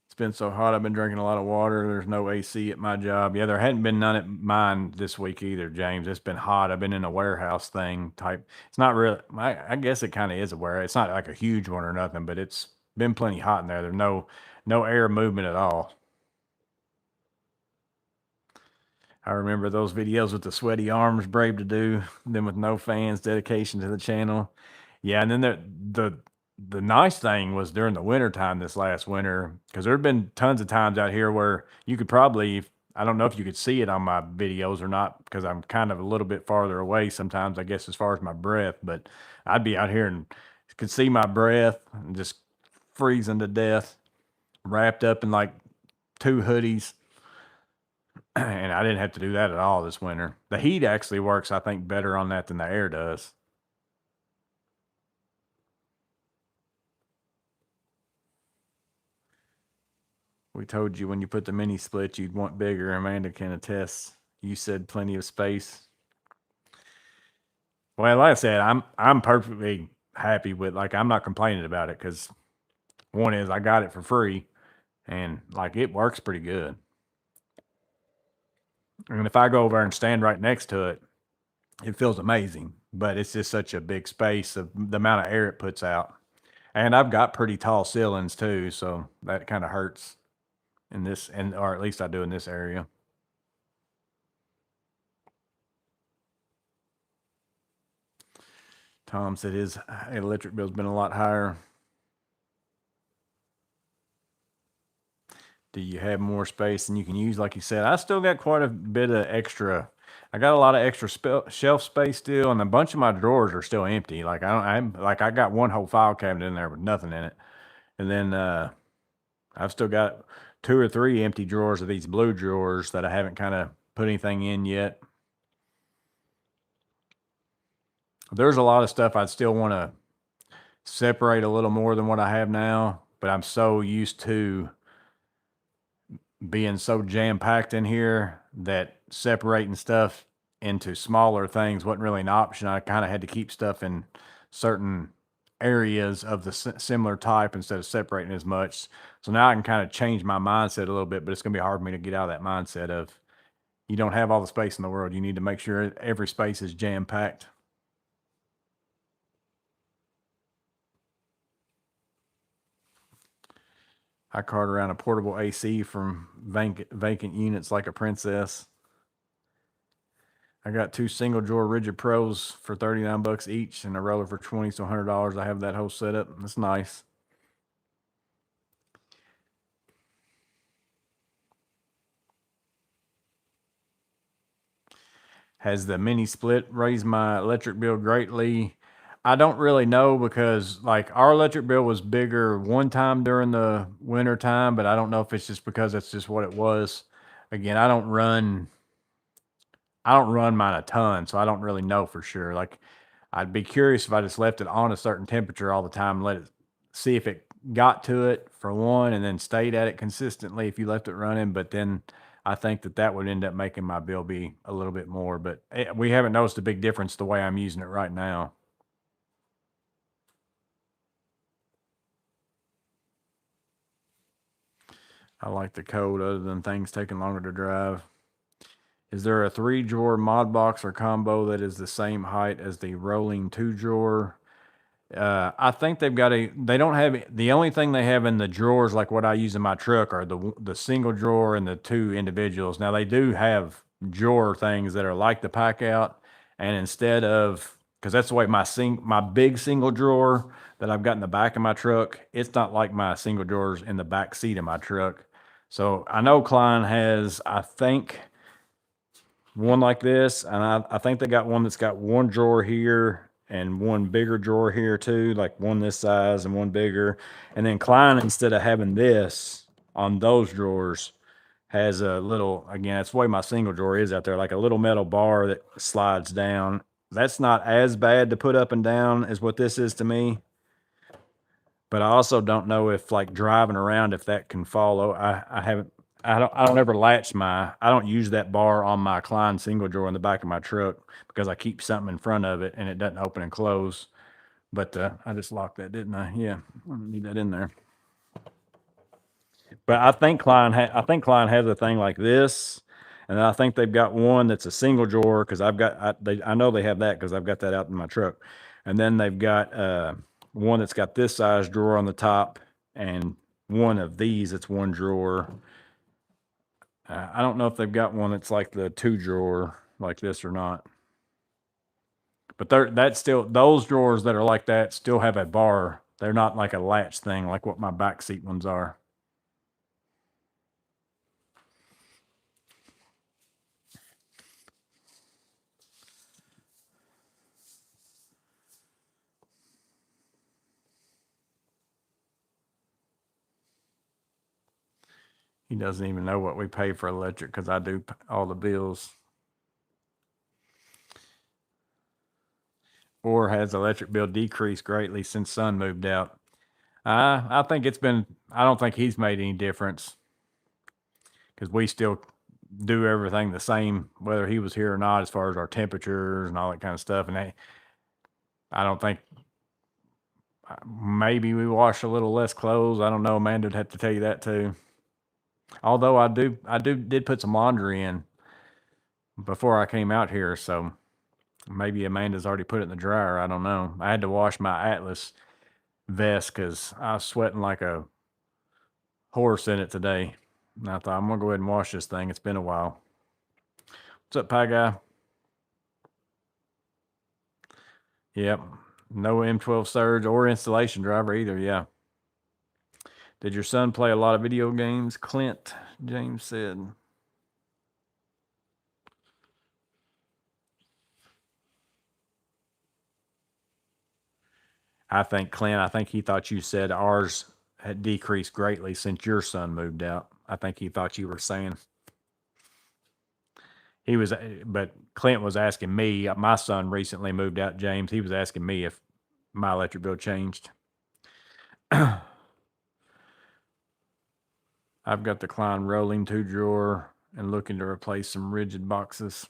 It's been so hot. I've been drinking a lot of water. There's no AC at my job. Yeah, there hadn't been none at mine this week either, James. It's been hot. I've been in a warehouse thing type. It's not really, I guess it kind of is a warehouse. It's not like a huge one or nothing, but it's been plenty hot in there. There's no air movement at all. I remember those videos with the sweaty arms, brave to do them with no fans, dedication to the channel. Yeah, and then the nice thing was during the winter time this last winter, because there have been tons of times out here where you could probably, I don't know if you could see it on my videos or not, because I'm kind of a little bit farther away sometimes, I guess, as far as my breath, but I'd be out here and could see my breath and just freezing to death, wrapped up in like 2 hoodies. And I didn't have to do that at all this winter. The heat actually works, I think, better on that than the air does. We told you when you put the mini split, you'd want bigger. Amanda can attest. You said plenty of space. Well, like I said, I'm perfectly happy with, like, I'm not complaining about it, because one is I got it for free, and like it works pretty good. And if I go over and stand right next to it, it feels amazing. But it's just such a big space of the amount of air it puts out. And I've got pretty tall ceilings too, so that kind of hurts in this, and or at least I do in this area. Tom said his electric bill's been a lot higher. Do you have more space than you can use? Like you said, I still got quite a bit of extra. I got a lot of extra shelf space still, and a bunch of my drawers are still empty. Like I got one whole file cabinet in there with nothing in it, and then I've still got 2 or 3 empty drawers of these blue drawers that I haven't kind of put anything in yet. There's a lot of stuff I'd still want to separate a little more than what I have now, but I'm so used to being so jam packed in here that separating stuff into smaller things wasn't really an option. I kind of had to keep stuff in certain areas of the similar type instead of separating as much. So now I can kind of change my mindset a little bit, but it's going to be hard for me to get out of that mindset of you don't have all the space in the world. You need to make sure every space is jam packed. I cart around a portable AC from vacant units like a princess. I got 2 single drawer Rigid Pros for $39 each and a roller for $20, so $100. I have that whole setup. That's nice. Has the mini split raised my electric bill greatly? I don't really know, because like our electric bill was bigger one time during the winter time, but I don't know if it's just because that's just what it was. Again, I don't run mine a ton, so I don't really know for sure. Like I'd be curious if I just left it on a certain temperature all the time and let it see if it got to it for one, and then stayed at it consistently if you left it running. But then I think that would end up making my bill be a little bit more. But we haven't noticed a big difference the way I'm using it right now. I like the code other than things taking longer to drive. Is there a 3-drawer mod box or combo that is the same height as the rolling 2-drawer? I think they don't have, the only thing they have in the drawers like what I use in my truck are the single drawer and the 2 individuals. Now they do have drawer things that are like the pack out, and instead of, because that's the way my big single drawer that I've got in the back of my truck, it's not like my single drawers in the back seat of my truck. So I know Klein has, I think, one like this, and I think they got one that's got 1 drawer here and 1 bigger drawer here too, like one this size and 1 bigger. And then Klein, instead of having this on those drawers, has a little, again, that's the way my single drawer is out there, like a little metal bar that slides down, that's not as bad to put up and down as what this is to me. But I also don't know if like driving around, if that can follow. I don't ever latch I don't use that bar on my Klein single drawer in the back of my truck because I keep something in front of it and it doesn't open and close. But I just locked that, didn't I? Yeah, I don't need that in there. But I think Klein has a thing like this, and I think they've got one that's a single drawer because I know they have that because I've got that out in my truck, and then they've got one that's got this size drawer on the top, and one of these that's one drawer. I don't know if they've got one that's like the two drawer like this or not. But that's still, those drawers that are like that still have a bar. They're not like a latch thing like what my back seat ones are. He doesn't even know what we pay for electric because I do all the bills. Or has electric bill decreased greatly since son moved out? I think I don't think he's made any difference because we still do everything the same, whether he was here or not, as far as our temperatures and all that kind of stuff. And I don't think, maybe we wash a little less clothes. I don't know. Amanda'd have to tell you that too. Although I did put some laundry in before I came out here, so maybe Amanda's already put it in the dryer. I don't know. I had to wash my Atlas vest because I was sweating like a horse in it today. And I thought, I'm gonna go ahead and wash this thing. It's been a while. What's up, Pie Guy? Yep. No M12 surge or installation driver either. Yeah. Did your son play a lot of video games? Clint James said. I think, Clint, I think he thought you said ours had decreased greatly since your son moved out. I think he thought you were saying. He was, but Clint was asking me. My son recently moved out, James. He was asking me if my electric bill changed. I've got the Klein rolling two drawer and looking to replace some rigid boxes.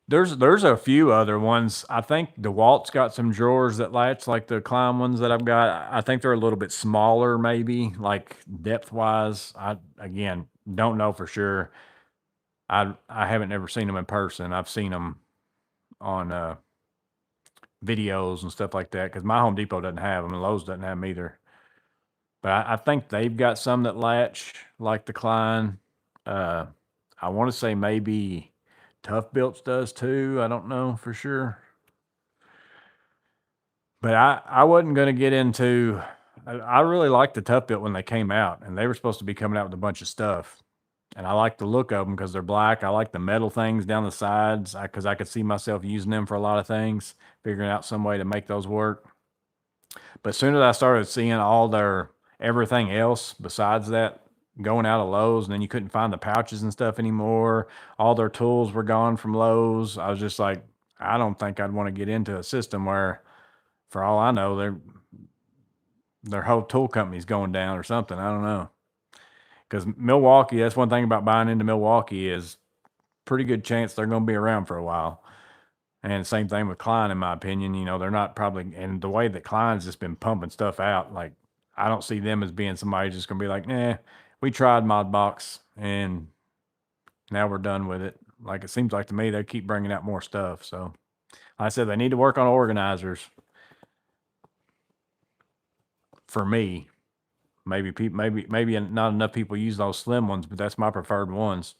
There's a few other ones. I think DeWalt's got some drawers that latch like the Klein ones that I've got. I think they're a little bit smaller, maybe like depth wise. I again don't know for sure. I haven't ever seen them in person. I've seen them on videos and stuff like that because my Home Depot doesn't have them and Lowe's doesn't have them either. But I think they've got some that latch like the Klein. I want to say maybe Tough Built does too. I don't know for sure. But I wasn't going to get into. I really liked the Tough Built when they came out, and they were supposed to be coming out with a bunch of stuff. And I like the look of them because they're black. I like the metal things down the sides because I could see myself using them for a lot of things, figuring out some way to make those work. But as soon as I started seeing all their everything else besides that going out of Lowe's, and then you couldn't find the pouches and stuff anymore, all their tools were gone from Lowe's. I was just like, I don't think I'd want to get into a system where, for all I know, their whole tool company's going down or something. I don't know. Because Milwaukee, that's one thing about buying into Milwaukee is pretty good chance they're going to be around for a while. And same thing with Klein, in my opinion. You know, they're not probably, and the way that Klein's just been pumping stuff out, like, I don't see them as being somebody just going to be like, nah, we tried Modbox and now we're done with it. Like, it seems like to me, they keep bringing out more stuff. So, like I said, they need to work on organizers for me. Maybe not enough people use those slim ones, but that's my preferred ones.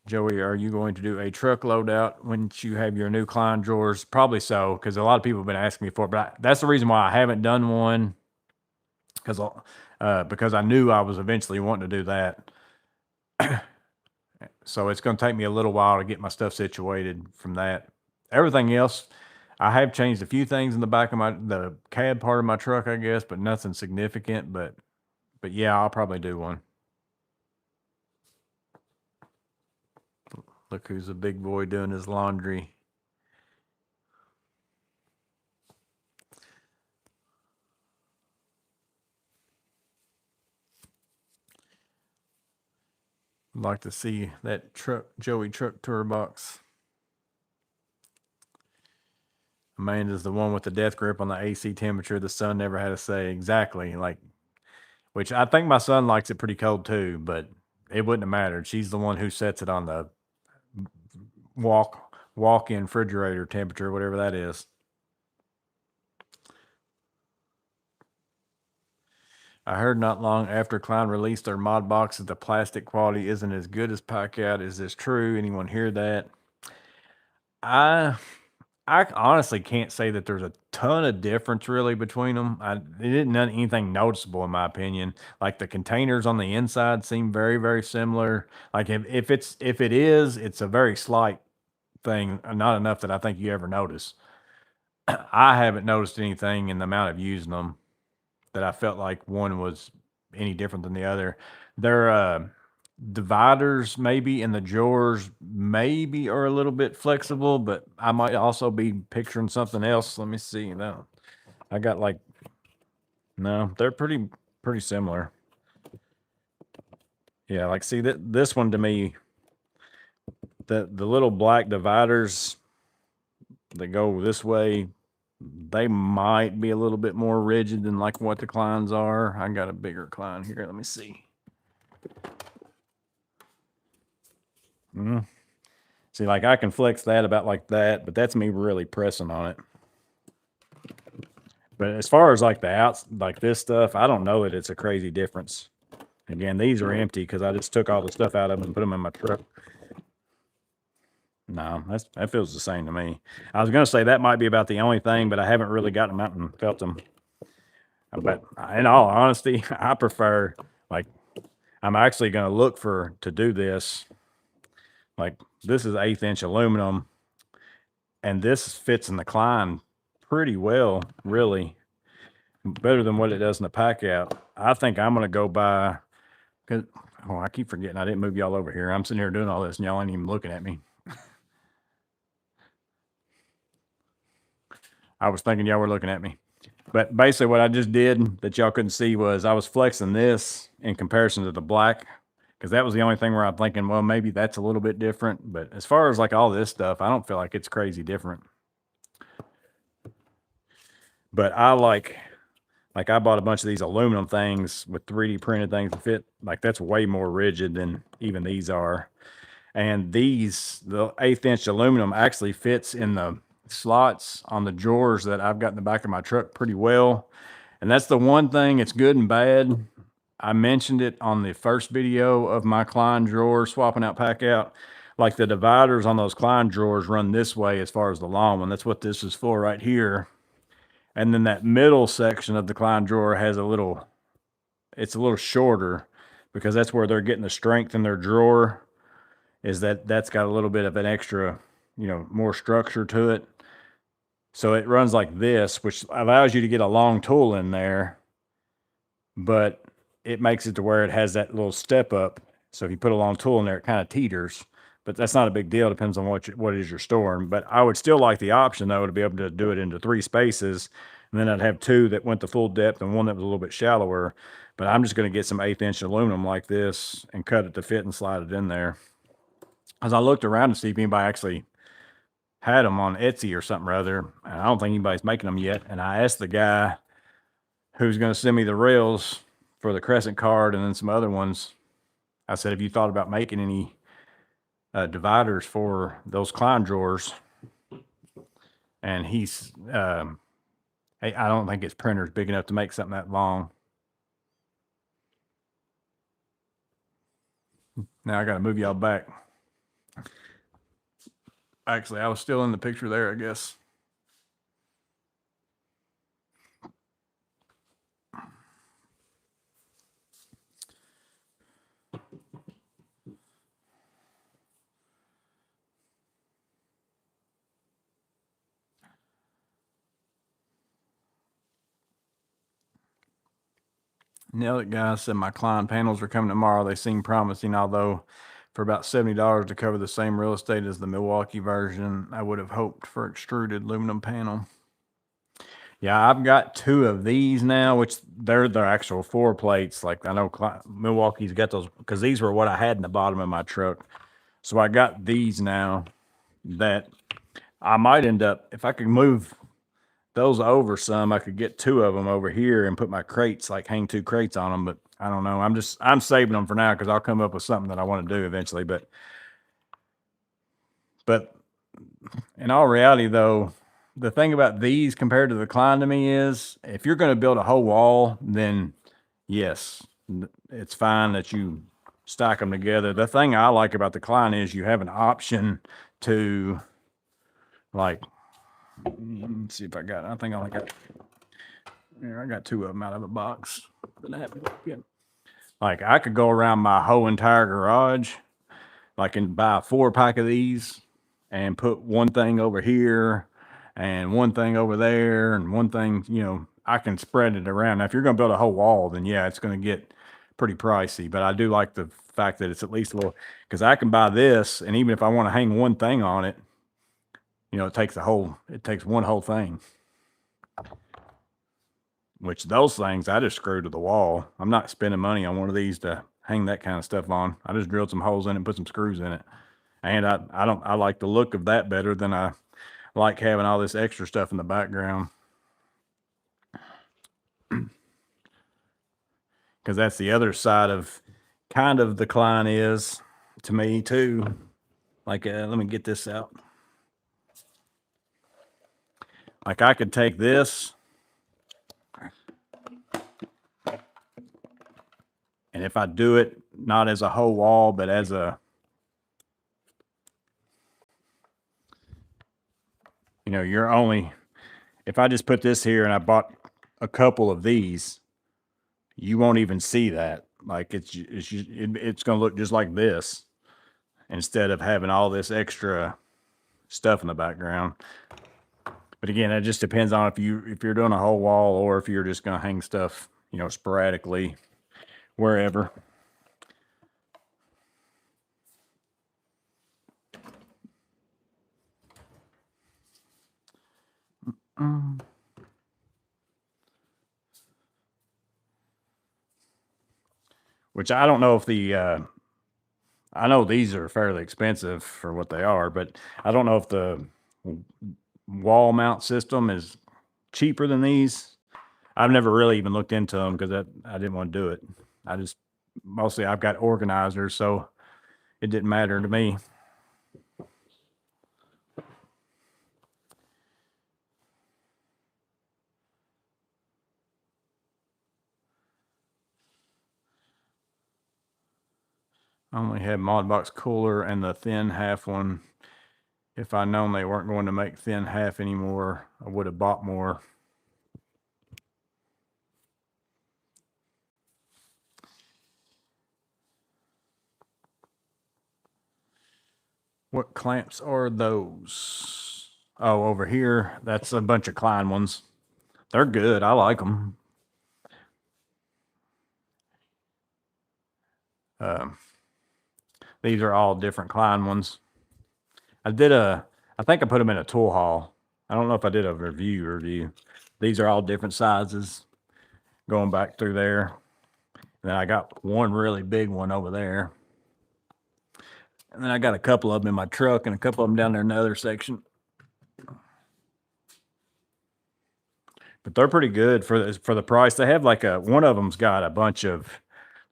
Joey, are you going to do a truck loadout once you have your new Klein drawers? Probably so, because a lot of people have been asking me for it. But that's the reason why I haven't done one, because I knew I was eventually wanting to do that. So it's going to take me a little while to get my stuff situated from that. Everything else, I have changed a few things in the back of the cab part of my truck, I guess, but nothing significant. But yeah, I'll probably do one. Look who's a big boy doing his laundry. I'd like to see that Joey truck tour box. Amanda's the one with the death grip on the AC temperature. The son never had a say. Exactly. Like, which I think my son likes it pretty cold too, but it wouldn't have mattered. She's the one who sets it on the walk-in refrigerator temperature, whatever that is. I heard not long after Klein released their mod boxes, the plastic quality isn't as good as Packout. Is this true? Anyone hear that? I honestly can't say that there's a ton of difference really between them. It didn't anything noticeable in my opinion. Like the containers on the inside seem very, very similar. Like if it is, it's a very slight thing, not enough that I think you ever notice. I haven't noticed anything in the amount of using them that I felt like one was any different than the other. Their dividers maybe and the drawers maybe are a little bit flexible, but I might also be picturing something else. Let me see. No, I got like, no, they're pretty similar. Yeah, like see that this one to me, the little black dividers that go this way, they might be a little bit more rigid than like what the Kleins are. I got a bigger Klein here. Let me see. See, like I can flex that about like that, but that's me really pressing on it. But as far as like the outs, like this stuff, I don't know that it's a crazy difference. Again, these are empty because I just took all the stuff out of them and put them in my truck. No, that feels the same to me. I was going to say that might be about the only thing, but I haven't really gotten them out and felt them. But in all honesty, I prefer, like, I'm actually going to look to do this. Like, this is 1/8 inch aluminum, and this fits in the Klein pretty well, really. Better than what it does in the Packout. I think I'm going to go buy, because, oh, I keep forgetting I didn't move y'all over here. I'm sitting here doing all this, and y'all ain't even looking at me. I was thinking y'all were looking at me. But basically what I just did that y'all couldn't see was I was flexing this in comparison to the black, because that was the only thing where I'm thinking, well, maybe that's a little bit different. But as far as like all this stuff, I don't feel like it's crazy different. But I like I bought a bunch of these aluminum things with 3D printed things to fit. Like that's way more rigid than even these are. And these, the 1/8 inch aluminum actually fits in the slots on the drawers that I've got in the back of my truck pretty well. And that's the one thing, it's good and bad. I mentioned it on the first video of my Klein drawer swapping out Packout. Like the dividers on those Klein drawers run this way as far as the long one. That's what this is for right here. And then that middle section of the Klein drawer has it's a little shorter because that's where they're getting the strength in their drawer, is that's got a little bit of an extra, more structure to it. So it runs like this, which allows you to get a long tool in there, but it makes it to where it has that little step up. So if you put a long tool in there, it kind of teeters, but that's not a big deal. It depends on what it is you're storing. But I would still like the option though, to be able to do it into 3 spaces. And then I'd have 2 that went to full depth and one that was a little bit shallower. But I'm just going to get some 1/8 inch aluminum like this and cut it to fit and slide it in there. As I looked around to see if anybody actually had them on Etsy or something or other, and I don't think anybody's making them yet. And I asked the guy who's going to send me the rails for the Crescent card and then some other ones. I said, have you thought about making any dividers for those Klein drawers? And he's, I don't think his printer's big enough to make something that long. Now I got to move y'all back. Actually, I was still in the picture there, I guess. Now that guy said my Klein panels are coming tomorrow. They seem promising, although for about $70 to cover the same real estate as the Milwaukee version I would have hoped for extruded aluminum panel. Yeah, I've got 2 of these now, which they're the actual 4 plates. Like I know Milwaukee's got those because these were what I had in the bottom of my truck. So I got these now that I might end up, if I could move those over some, I could get 2 of them over here and put my crates, like hang 2 crates on them. But I don't know. I'm saving them for now because I'll come up with something that I want to do eventually. But in all reality, though, the thing about these compared to the Klein to me is if you're going to build a whole wall, then yes, it's fine that you stack them together. The thing I like about the Klein is you have an option to, like, let's see if I got, I think I only got, here, I got 2 of them out of a box. Like I could go around my whole entire garage, like and buy a 4-pack of these and put one thing over here and one thing over there and one thing, I can spread it around. Now, if you're going to build a whole wall, then yeah, it's going to get pretty pricey, but I do like the fact that it's at least a little, because I can buy this, and even if I want to hang one thing on it, it takes one whole thing. Which those things I just screw to the wall. I'm not spending money on one of these to hang that kind of stuff on. I just drilled some holes in it and put some screws in it. And I like the look of that better than I like having all this extra stuff in the background. Because that's the other side of kind of the Klein is to me too. Like, let me get this out. Like I could take this, and if I do it not as a whole wall, but as a, you're only, if I just put this here and I bought a couple of these, you won't even see that. Like it's going to look just like this instead of having all this extra stuff in the background. But again, it just depends on if you're doing a whole wall or if you're just going to hang stuff, sporadically wherever. Which I don't know if I know these are fairly expensive for what they are, but I don't know if the wall mount system is cheaper than these. I've never really even looked into them because I didn't want to do it. Mostly I've got organizers, so it didn't matter to me. I only had Modbox cooler and the thin half one. If I'd known they weren't going to make thin half anymore, I would have bought more. What clamps are those? Oh, over here, that's a bunch of Klein ones. They're good. I like them. These are all different Klein ones. I think I put them in a tool haul. I don't know if I did a review. These are all different sizes going back through there. And then I got one really big one over there. And then I got a couple of them in my truck and a couple of them down there in the other section. But they're pretty good for the price. They have like one of them's got a bunch of,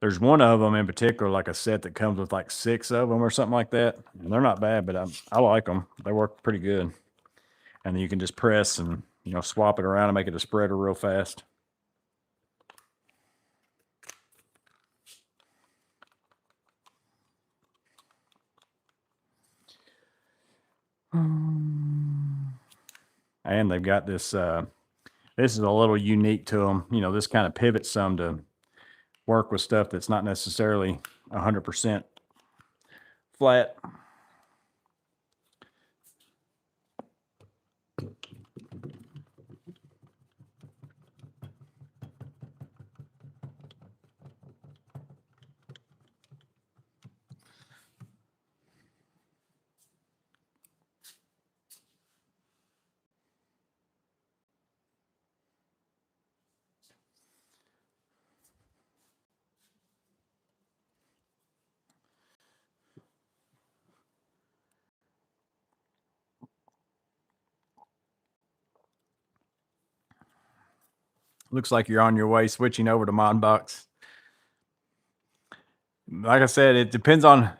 there's one of them in particular, like a set that comes with like 6 of them or something like that. And they're not bad, but I like them. They work pretty good. And then you can just press and, swap it around and make it a spreader real fast. And they've got this, this is a little unique to them. This kind of pivots some to work with stuff that's not necessarily 100% flat. Looks like you're on your way switching over to Modbox. Like I said, it depends on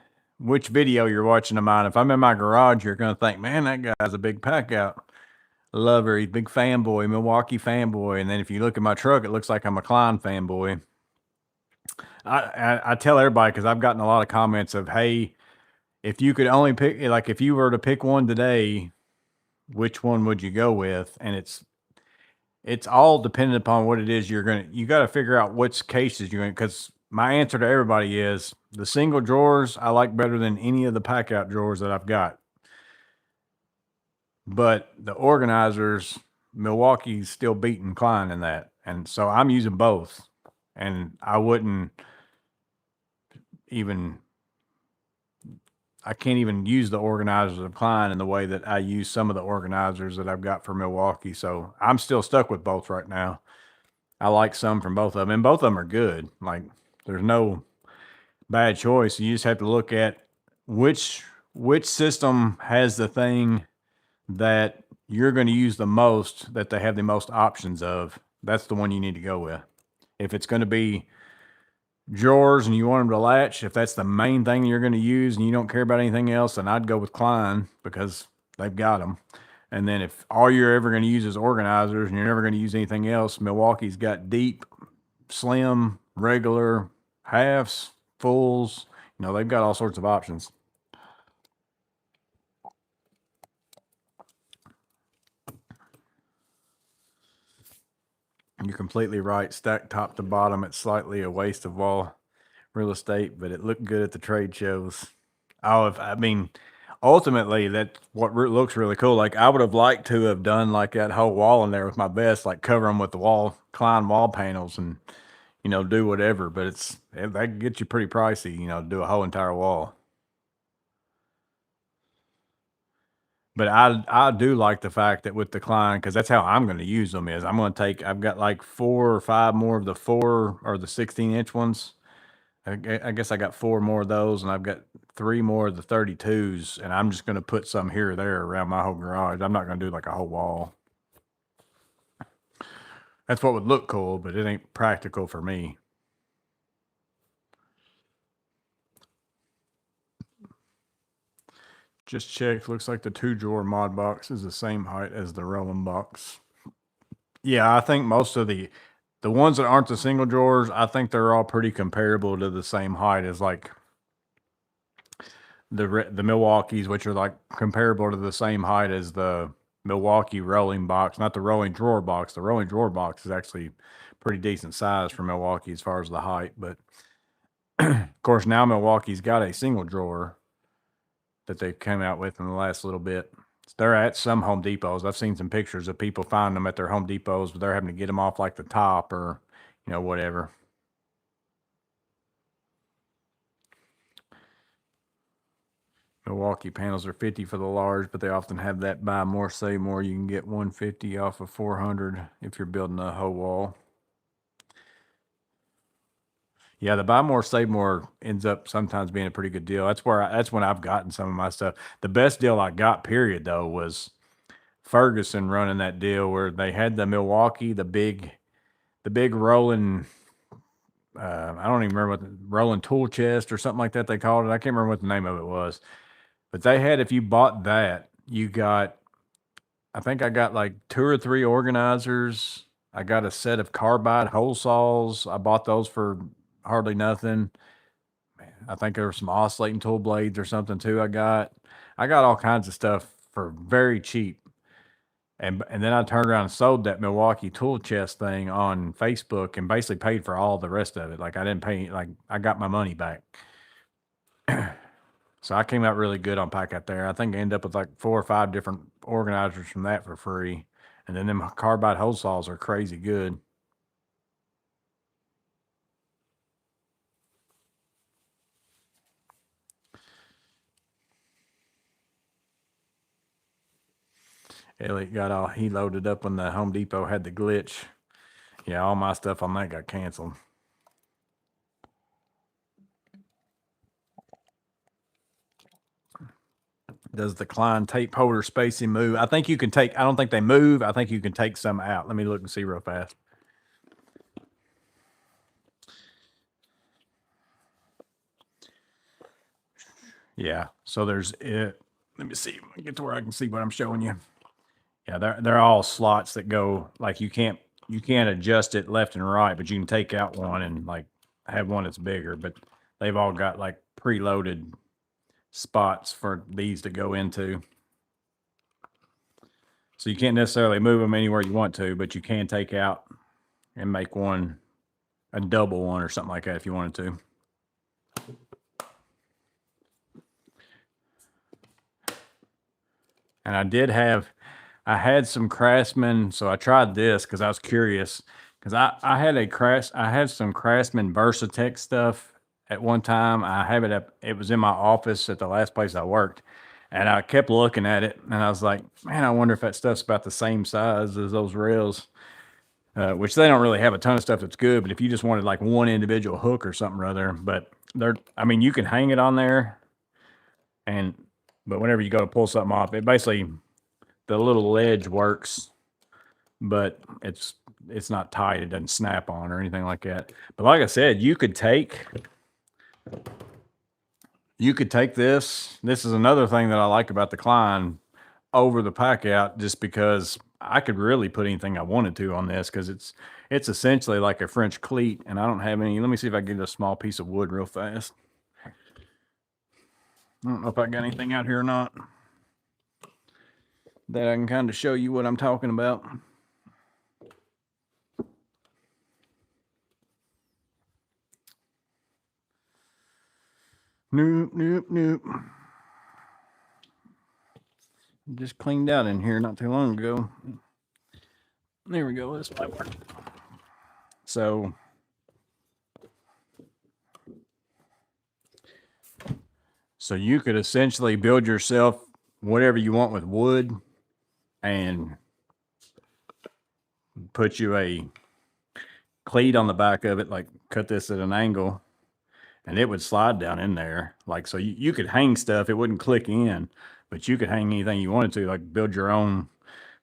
which video you're watching of mine. If I'm in my garage, you're going to think, man, that guy's a big pack out lover. He's a big fanboy, Milwaukee fanboy. And then if you look at my truck, it looks like I'm a Klein fanboy. I tell everybody, because I've gotten a lot of comments of, hey, if you could only pick, like if you were to pick one today, which one would you go with? And it's all dependent upon what it is you got to figure out which cases you're going to, because my answer to everybody is the single drawers I like better than any of the pack out drawers that I've got. But the organizers, Milwaukee's still beating Klein in that. And so I'm using both. And I can't even use the organizers of Klein in the way that I use some of the organizers that I've got for Milwaukee. So I'm still stuck with both right now. I like some from both of them, and both of them are good. Like, there's no bad choice. You just have to look at which system has the thing that you're going to use the most, that they have the most options of. That's the one you need to go with. If it's going to be drawers and you want them to latch, if that's the main thing you're going to use and you don't care about anything else, then I'd go with Klein because they've got them. And then if all you're ever going to use is organizers and you're never going to use anything else, Milwaukee's got deep, slim, regular, halves, fulls. You know, they've got all sorts of options. You're completely right. Stacked top to bottom, it's slightly a waste of wall real estate, but it looked good at the trade shows. Ultimately, that's what looks really cool. Like, I would have liked to have done like that whole wall in there with my vest, like cover them with the Klein wall panels and, you know, do whatever. But that can get you pretty pricey, you know, to do a whole entire wall. But I do like the fact that with the Klein, because that's how I'm going to use them, is I've got like 4 or 5 more of the 4 or the 16-inch ones. I guess I got 4 more of those, and I've got 3 more of the 32s, and I'm just going to put some here or there around my whole garage. I'm not going to do like a whole wall. That's what would look cool, but it ain't practical for me. Just checked. Looks like the 2-drawer mod box is the same height as the rolling box. Yeah, I think most of the ones that aren't the single drawers, I think they're all pretty comparable to the same height as like the Milwaukees, which are like comparable to the same height as the Milwaukee rolling box, not the rolling drawer box. The rolling drawer box is actually pretty decent size for Milwaukee as far as the height. But of course, now Milwaukee's got a single drawer that they've come out with in the last little bit. They're at some Home Depots. I've seen some pictures of people finding them at their Home Depots, but they're having to get them off like the top or, you know, whatever. Milwaukee panels are $50 for the large, but they often have that buy more, save more. You can get $150 off of $400 if you're building a whole wall. Yeah, the buy more, save more ends up sometimes being a pretty good deal. That's when I've gotten some of my stuff. The best deal I got, period, though, was Ferguson running that deal where they had the Milwaukee, the big rolling. I don't even remember what the rolling tool chest or something like that they called it. I can't remember what the name of it was, but they had, if you bought that, you got, I think I got like 2 or 3 organizers. I got a set of carbide hole saws. I bought those for hardly nothing. I think there were some oscillating tool blades or something too. I got all kinds of stuff for very cheap. And then I turned around and sold that Milwaukee tool chest thing on Facebook and basically paid for all the rest of it. Like, I didn't pay, like, I got my money back. So I came out really good on Pack Out there. I think I ended up with like 4 or 5 different organizers from that for free. And then them carbide hole saws are crazy good. Elliot he loaded up when the Home Depot had the glitch. Yeah, all my stuff on that got canceled. Does the Klein tape holder spacing move? I think you can take, I don't think they move. I think you can take some out. Let me look and see real fast. Yeah. So there's it. Let me see. Get to where I can see what I'm showing you. Yeah, they're all slots that go like you can't adjust it left and right, but you can take out one and like have one that's bigger. But they've all got like preloaded spots for these to go into. So you can't necessarily move them anywhere you want to, but you can take out and make one a double one or something like that if you wanted to. And I had some Craftsman, so I tried this because I was curious. Because I had some Craftsman Versatech stuff at one time. I have it up, it was in my office at the last place I worked. And I kept looking at it and I was like, man, I wonder if that stuff's about the same size as those rails. Which they don't really have a ton of stuff that's good, but if you just wanted like one individual hook or something or other, but I mean, you can hang it on there and, but whenever you go to pull something off, it basically, the little ledge works, but it's not tight. It doesn't snap on or anything like that. But like I said, you could take this. This is another thing that I like about the Klein over the pack out, just because I could really put anything I wanted to on this because it's essentially like a French cleat, and I don't have any. Let me see if I can get a small piece of wood real fast. I don't know if I got anything out here or not that I can kind of show you what I'm talking about. Nope. Just cleaned out in here not too long ago. There we go. This might work. So you could essentially build yourself whatever you want with wood and put you a cleat on the back of it, like cut this at an angle, and it would slide down in there. Like, so you could hang stuff, it wouldn't click in, but you could hang anything you wanted to, like build your own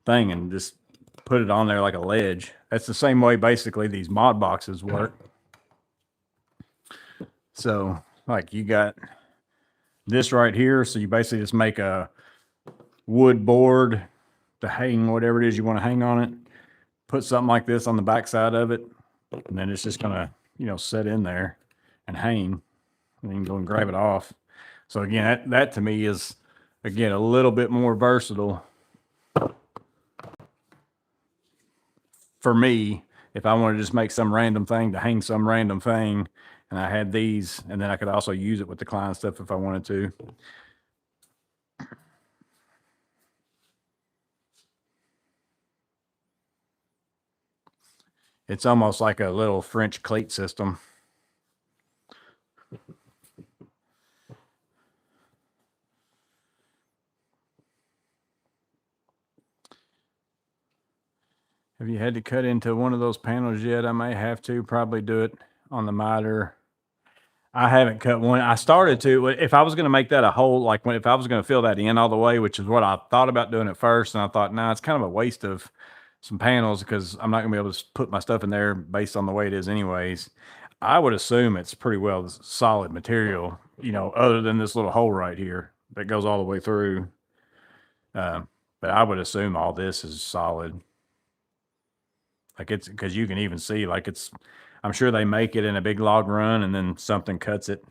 thing and just put it on there like a ledge. That's the same way basically these mod boxes work. So like you got this right here. So you basically just make a wood board to hang whatever it is you want to hang on it. Put something like this on the back side of it, and then it's just gonna, set in there and hang, and then you can go and grab it off. So again, that to me is, again, a little bit more versatile for me. If I want to just make some random thing to hang some random thing, and I had these, and then I could also use it with the Klein stuff if I wanted to. It's almost like a little French cleat system. Have you had to cut into one of those panels yet? I may have to probably do it on the miter. I haven't cut one. I started to. If I was going to make that a hole, like if I was going to fill that in all the way, which is what I thought about doing at first, and I thought, nah, it's kind of a waste of some panels because I'm not going to be able to put my stuff in there based on the way it is anyways. I would assume it's pretty well solid material, other than this little hole right here that goes all the way through. But I would assume all this is solid. Like it's because you can even see I'm sure they make it in a big log run and then something cuts it.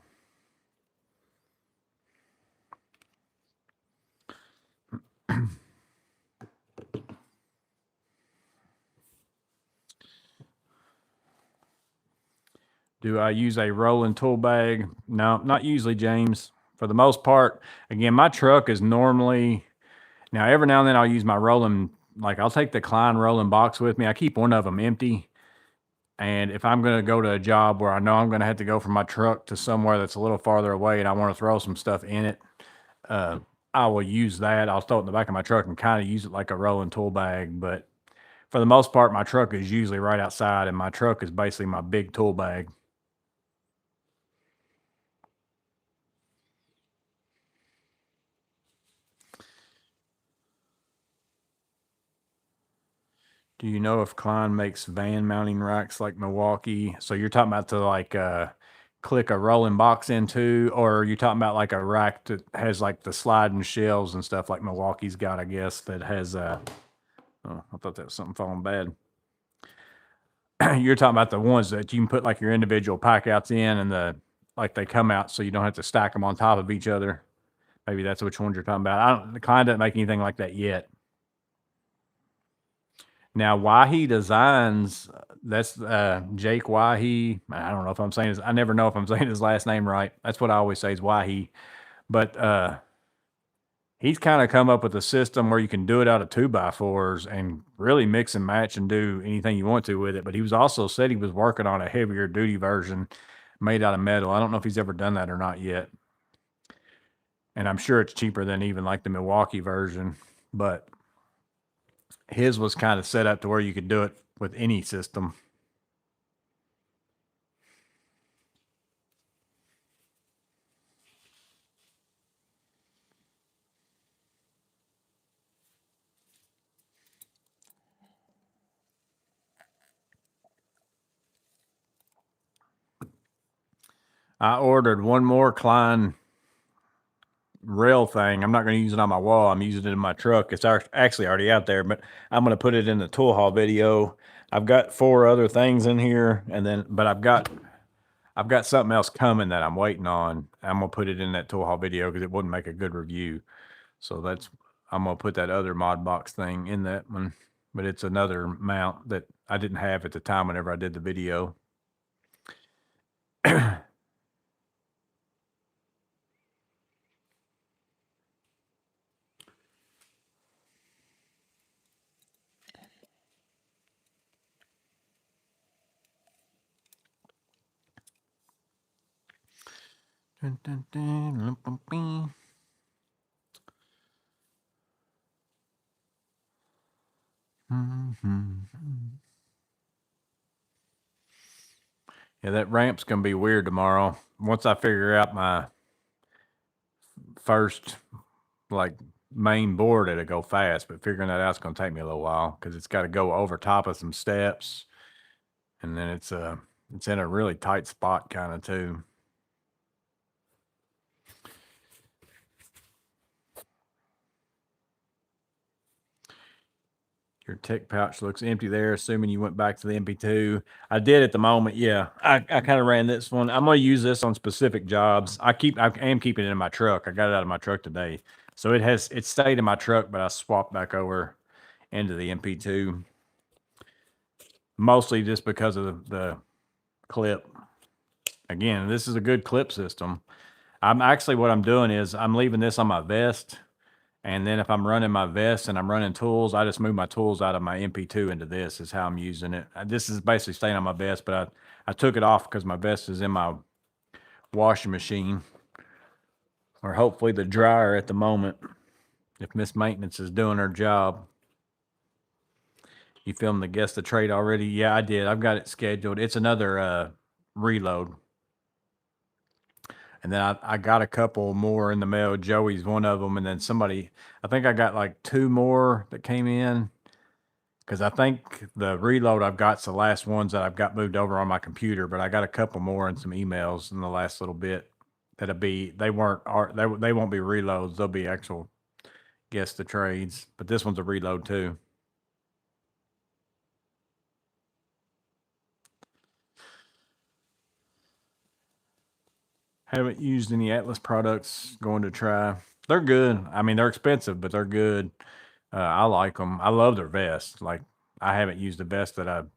Do I use a rolling tool bag? No, not usually, James. For the most part, again, my truck is normally, now every now and then I'll use my rolling, like I'll take the Klein rolling box with me. I keep one of them empty. And if I'm going to go to a job where I know I'm going to have to go from my truck to somewhere that's a little farther away and I want to throw some stuff in it, I will use that. I'll throw it in the back of my truck and kind of use it like a rolling tool bag. But for the most part, my truck is usually right outside, and my truck is basically my big tool bag. Do you know if Klein makes van mounting racks like Milwaukee? So you're talking about the click a rolling box into, or are you talking about like a rack that has like the sliding shelves and stuff like Milwaukee's got, I guess, that has oh, I thought that was something falling bad. You're talking about the ones that you can put like your individual pack outs in and like they come out so you don't have to stack them on top of each other. Maybe that's which ones you're talking about. The client doesn't make anything like that yet. Now, Wahi Designs, that's Jake Wahi. I don't know if I'm saying his, I never know if I'm saying his last name right. That's what I always say is Wahi. But he's kind of come up with a system where you can do it out of 2x4s and really mix and match and do anything you want to with it. But he was also said he was working on a heavier duty version made out of metal. I don't know if he's ever done that or not yet. And I'm sure it's cheaper than even like the Milwaukee version, but his was kind of set up to where you could do it with any system. I ordered one more Klein rail thing. I'm not going to use it on my wall. I'm using it in my truck. It's actually already out there, but I'm going to put it in the tool haul video. I've got 4 other things in here, and then, but I've got something else coming that I'm waiting on. I'm going to put it in that tool haul video because it wouldn't make a good review. So I'm going to put that other mod box thing in that one, but it's another mount that I didn't have at the time whenever I did the video. Dun, dun, dun, yeah, that ramp's gonna be weird tomorrow. Once I figure out my first like main board, it'll go fast. But figuring that out's gonna take me a little while because it's got to go over top of some steps, and then it's in a really tight spot kind of too. Your tech pouch looks empty there, assuming you went back to the MP2. I did at the moment. Yeah, I kind of ran this one. I'm going to use this on specific jobs. I am keeping it in my truck. I got it out of my truck today. So it stayed in my truck, but I swapped back over into the MP2. Mostly just because of the clip. Again, this is a good clip system. What I'm doing is I'm leaving this on my vest. And then if I'm running my vest and I'm running tools, I just move my tools out of my MP2 into this is how I'm using it. This is basically staying on my vest, but I took it off because my vest is in my washing machine, or hopefully the dryer at the moment, if Miss Maintenance is doing her job. You filmed the Guess the Trade already? Yeah, I did. I've got it scheduled. It's another reload. And then I got a couple more in the mail. Joey's one of them. And then I think I got like 2 more that came in. Because I think the reload I've got's the last ones that I've got moved over on my computer, but I got a couple more and some emails in the last little bit they won't be reloads. They'll be actual Guess the Trades, but this one's a reload too. Haven't used any Atlas products. Going to try. They're good. I mean, they're expensive, but they're good. I like them. I love their vests. Like, I haven't used a vest of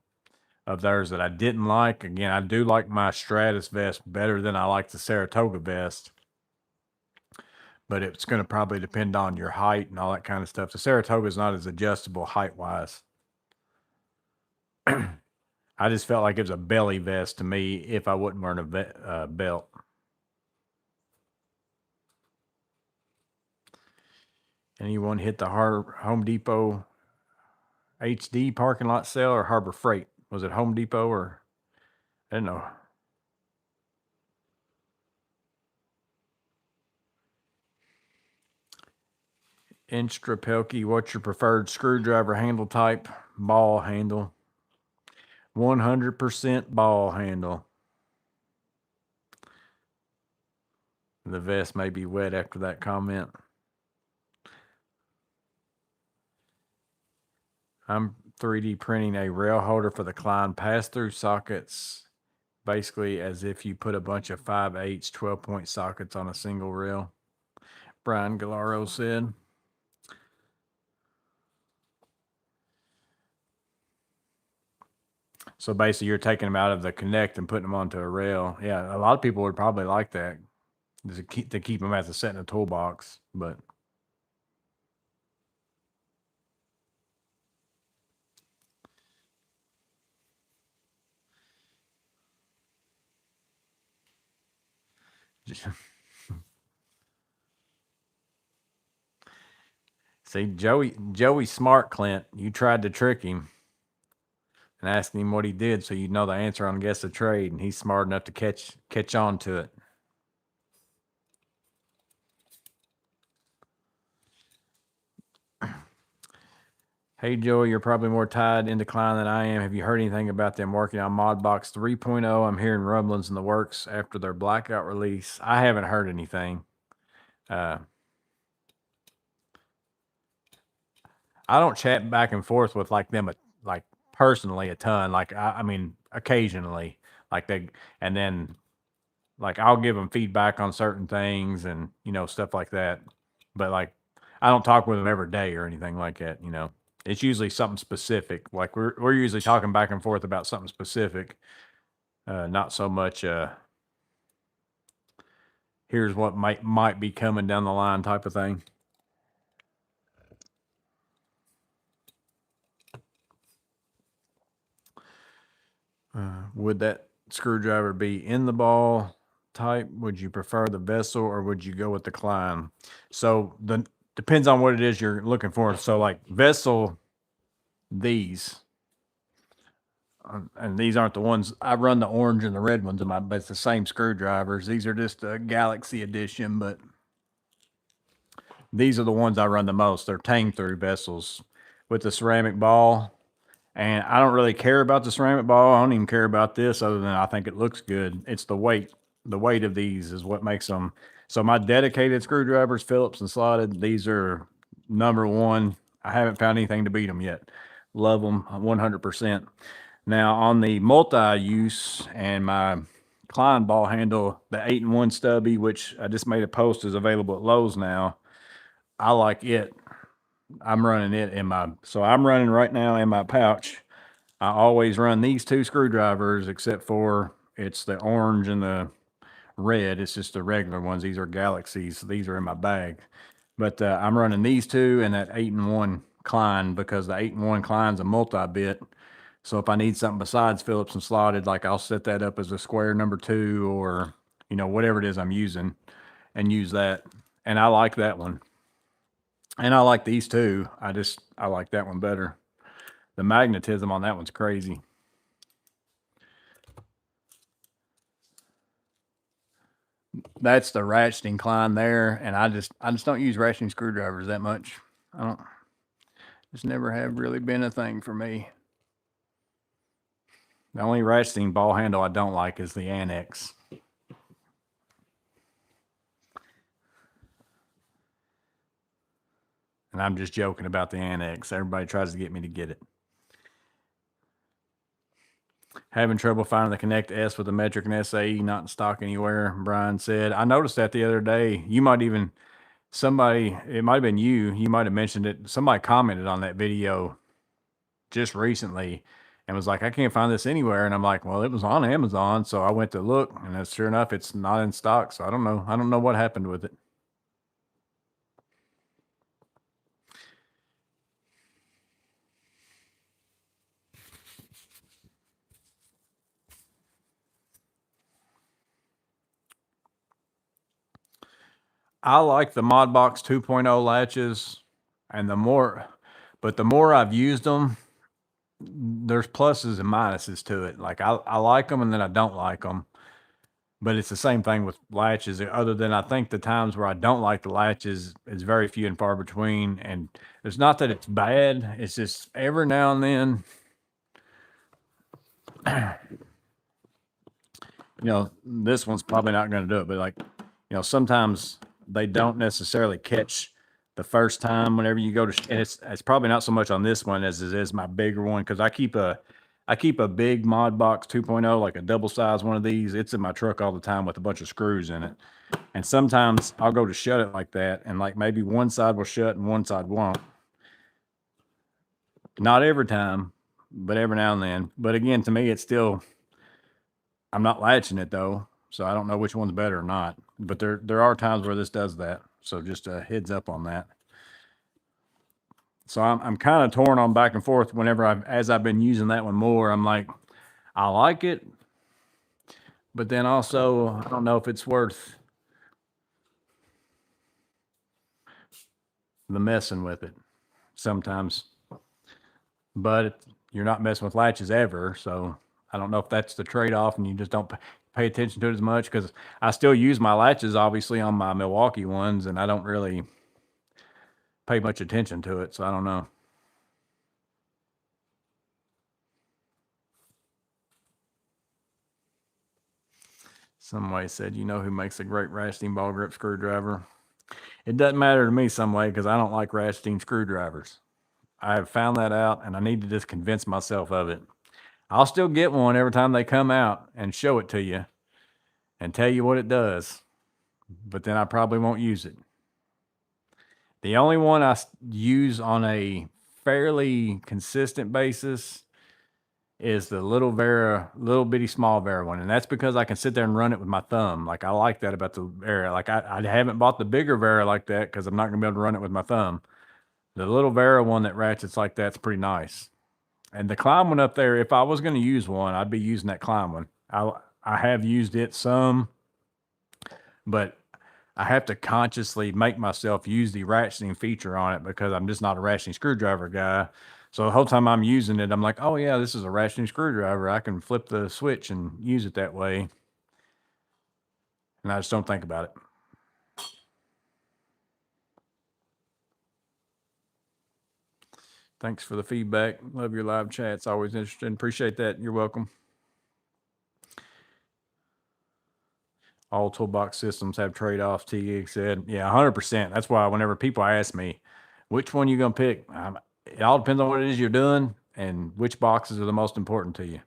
theirs that I didn't like. Again, I do like my Stratus vest better than I like the Saratoga vest. But it's going to probably depend on your height and all that kind of stuff. The Saratoga is not as adjustable height-wise. I just felt like it was a belly vest to me if I wasn't wearing a belt. Anyone hit the Home Depot HD parking lot sale or Harbor Freight? Was it Home Depot or I don't know. Instrapelke, what's your preferred screwdriver handle type? Ball handle. 100% ball handle. The vest may be wet after that comment. I'm 3D printing a rail holder for the Klein pass-through sockets, basically as if you put a bunch of 5/8 12-point sockets on a single rail, Brian Galaro said. So basically you're taking them out of the connect and putting them onto a rail. Yeah, a lot of people would probably like that to keep them as a set in a toolbox, but see, Joey Smart, Clint, you tried to trick him and ask him what he did so you'd know the answer on Guess the Trade, and he's smart enough to catch on to it. Hey, Joey, you're probably more tied into Klein than I am. Have you heard anything about them working on Modbox 3.0? I'm hearing rumblings in the works after their blackout release. I haven't heard anything. I don't chat back and forth with like them, like personally a ton. Like, I mean, occasionally, like and then like I'll give them feedback on certain things and, stuff like that. But like, I don't talk with them every day or anything like that, It's usually something specific. Like we're usually talking back and forth about something specific. Not so much here's what might be coming down the line type of thing. Would that screwdriver be in the ball type? Would you prefer the vessel or would you go with the Klein? So depends on what it is you're looking for. So like vessel, these, and these aren't the ones I run, the orange and the red ones but it's the same screwdrivers. These are just a Galaxy edition, but these are the ones I run the most. They're tang through vessels with the ceramic ball. And I don't really care about the ceramic ball. I don't even care about this other than I think it looks good. It's the weight. The weight of these is what makes them. So my dedicated screwdrivers, Phillips and slotted, these are number one. I haven't found anything to beat them yet. Love them 100%. Now on the multi-use and my Klein ball handle, the 8-in-1 stubby, which I just made a post, is available at Lowe's now. I like it. I'm running it so I'm running right now in my pouch. I always run these two screwdrivers, except for it's the orange and the red. It's just the regular ones. These are Galaxies. These are in my bag. But I'm running these two and that 8-in-1 Klein because the 8-in-1 Klein's a multi-bit. So if I need something besides Phillips and slotted, like I'll set that up as a square number 2 or, whatever it is I'm using and use that. And I like that one. And I like these two. I like that one better. The magnetism on that one's crazy. That's the ratcheting Klein there, and I just don't use ratcheting screwdrivers that much. Just never have really been a thing for me. The only ratcheting ball handle I don't like is the Annex. And I'm just joking about the Annex. Everybody tries to get me to get it. Having trouble finding the Connect S with the Metric and SAE not in stock anywhere, Brian said. I noticed that the other day. You might even, it might have been you might have mentioned it. Somebody commented on that video just recently and was like, I can't find this anywhere. And I'm like, well, it was on Amazon. So I went to look and sure enough, it's not in stock. So I don't know what happened with it. I like the Modbox 2.0 latches, and the more I've used them, there's pluses and minuses to it. Like I like them and then I don't like them, but it's the same thing with latches. Other than I think the times where I don't like the latches is very few and far between. And it's not that it's bad. It's just every now and then, this one's probably not going to do it, but like sometimes they don't necessarily catch the first time whenever you go to, and it's probably not so much on this one as it is my bigger one. Cause I keep a big Mod Box 2.0, like a double size one of these. It's in my truck all the time with a bunch of screws in it. And sometimes I'll go to shut it like that, and like maybe one side will shut and one side won't. Not every time, but every now and then. But again, to me, it's still, I'm not latching it though, so I don't know which one's better or not. But there are times where this does that. So just a heads up on that. So I'm kind of torn on back and forth whenever as I've been using that one more. I'm like, I like it, but then also I don't know if it's worth the messing with it sometimes. But you're not messing with latches ever, so I don't know if that's the trade-off, and you just don't pay attention to it as much, because I still use my latches obviously on my Milwaukee ones, and I don't really pay much attention to it, so I don't know. Somebody said, who makes a great ratcheting ball grip screwdriver? It doesn't matter to me some way, because I don't like ratcheting screwdrivers. I have found that out, and I need to just convince myself of it. I'll still get one every time they come out and show it to you and tell you what it does, but then I probably won't use it. The only one I use on a fairly consistent basis is the little bitty small Vera one. And that's because I can sit there and run it with my thumb. Like, I like that about the Vera. Like, I haven't bought the bigger Vera like that because I'm not going to be able to run it with my thumb. The little Vera one that ratchets like that's pretty nice. And the Klein one up there, if I was going to use one, I'd be using that Klein one. I have used it some, but I have to consciously make myself use the ratcheting feature on it because I'm just not a ratcheting screwdriver guy. So the whole time I'm using it, I'm like, oh yeah, this is a ratcheting screwdriver. I can flip the switch and use it that way. And I just don't think about it. Thanks for the feedback. Love your live chats. Always interesting. Appreciate that. You're welcome. All toolbox systems have trade-offs, T said. Yeah, 100%. That's why whenever people ask me, which one you going to pick? It all depends on what it is you're doing and which boxes are the most important to you.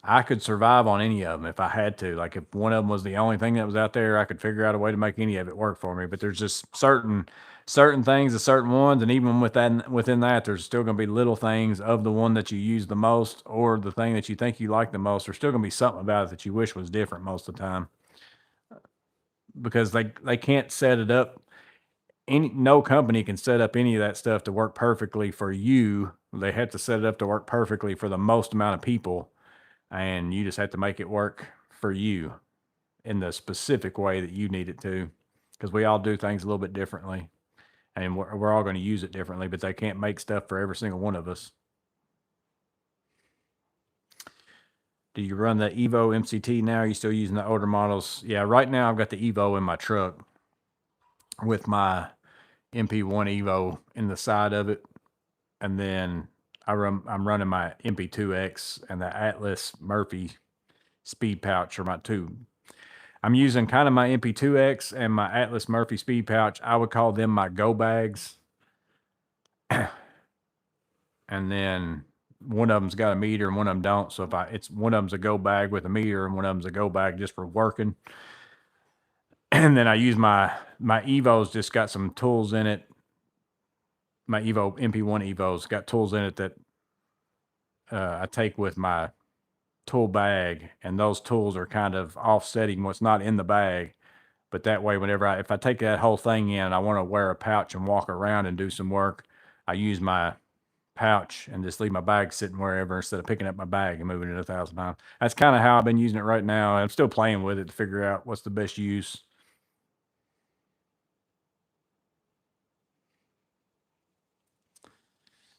I could survive on any of them if I had to. Like, if one of them was the only thing that was out there, I could figure out a way to make any of it work for me. But there's just certain things to certain ones, and even within that, there's still going to be little things of the one that you use the most, or the thing that you think you like the most. There's still going to be something about it that you wish was different most of the time, because they can't set it up. No company can set up any of that stuff to work perfectly for you. They have to set it up to work perfectly for the most amount of people. And you just have to make it work for you in the specific way that you need it to, because we all do things a little bit differently, and we're all going to use it differently, but they can't make stuff for every single one of us. Do you run the Evo MCT now? Are you still using the older models? Yeah, right now I've got the Evo in my truck with my MP1 Evo in the side of it, and then I'm running my MP2X and the Atlas Murphy speed pouch are my two. I'm using kind of my MP2X and my Atlas Murphy speed pouch. I would call them my go bags. And then one of them's got a meter and one of them don't. So it's one of them's a go bag with a meter and one of them's a go bag just for working. And then I use my Evo's just got some tools in it. My Evo MP1 Evo's got tools in it that I take with my tool bag, and those tools are kind of offsetting what's not in the bag. But that way, if I take that whole thing in and I want to wear a pouch and walk around and do some work, I use my pouch and just leave my bag sitting wherever instead of picking up my bag and moving it 1,000 times. That's kind of how I've been using it right now. I'm still playing with it to figure out what's the best use.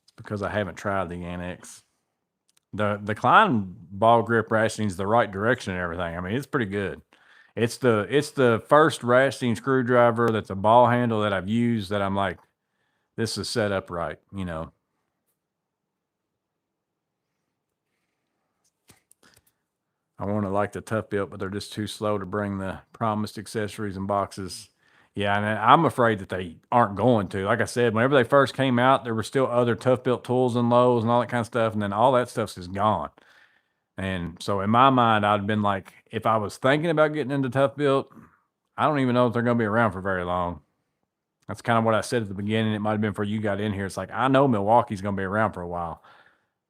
It's because I haven't tried the Annex. The Klein ball grip ratcheting is the right direction and everything. I mean, it's pretty good. It's the first ratcheting screwdriver that's a ball handle that I've used that I'm like, this is set up right, I want to like the Tough Built, but they're just too slow to bring the promised accessories and boxes. Yeah, and I'm afraid that they aren't going to. Like I said, whenever they first came out, there were still other Tough Built tools and Lowe's and all that kind of stuff, and then all that stuff's is gone. And so in my mind, I'd been like, if I was thinking about getting into Tough Built, I don't even know if they're going to be around for very long. That's kind of what I said at the beginning. It might have been before you got in here. It's like, I know Milwaukee's going to be around for a while.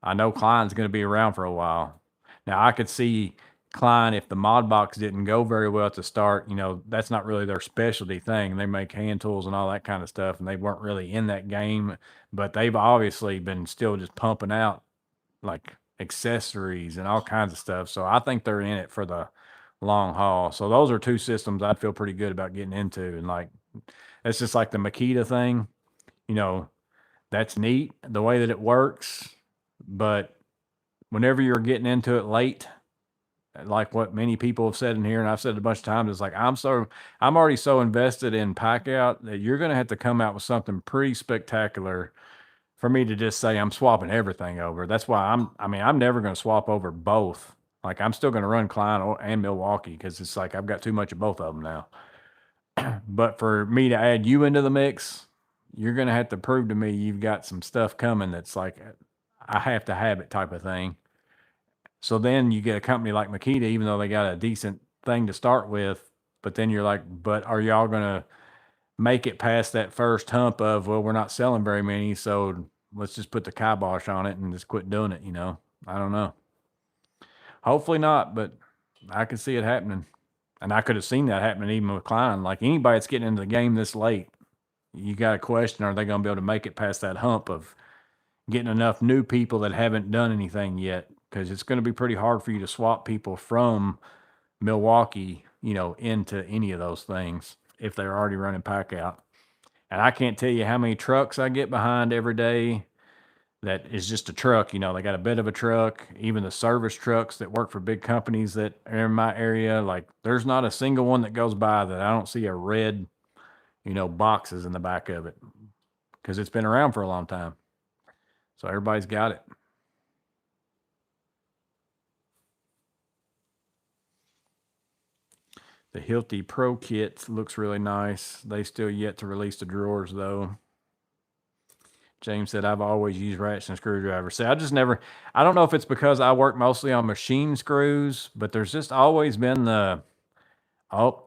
I know Klein's going to be around for a while. Now, I could see Klein, if the mod box didn't go very well at the start, that's not really their specialty thing. They make hand tools and all that kind of stuff, and they weren't really in that game, but they've obviously been still just pumping out like accessories and all kinds of stuff. So I think they're in it for the long haul. So those are two systems I'd feel pretty good about getting into. And like, it's just like the Makita thing, that's neat the way that it works. But whenever you're getting into it late, like what many people have said in here, and I've said it a bunch of times, it's like I'm already so invested in pack out that you're going to have to come out with something pretty spectacular for me to just say I'm swapping everything over. That's why I'm never going to swap over both. Like I'm still going to run Klein and Milwaukee because it's like I've got too much of both of them now. But for me to add you into the mix, you're going to have to prove to me you've got some stuff coming that's like I have to have it type of thing. So then you get a company like Makita, even though they got a decent thing to start with, but then you're like, but are y'all going to make it past that first hump of, well, we're not selling very many, so let's just put the kibosh on it and just quit doing it, I don't know. Hopefully not, but I could see it happening. And I could have seen that happening even with Klein. Like anybody that's getting into the game this late, you got a question, are they going to be able to make it past that hump of getting enough new people that haven't done anything yet? Because it's going to be pretty hard for you to swap people from Milwaukee, into any of those things if they're already running pack out. And I can't tell you how many trucks I get behind every day that is just a truck. They got a bit of a truck, even the service trucks that work for big companies that are in my area. Like there's not a single one that goes by that I don't see a red, boxes in the back of it because it's been around for a long time. So everybody's got it. The Hilti Pro Kit looks really nice. They still yet to release the drawers though. James said, I've always used ratchets and screwdrivers. See, I don't know if it's because I work mostly on machine screws, but there's just always been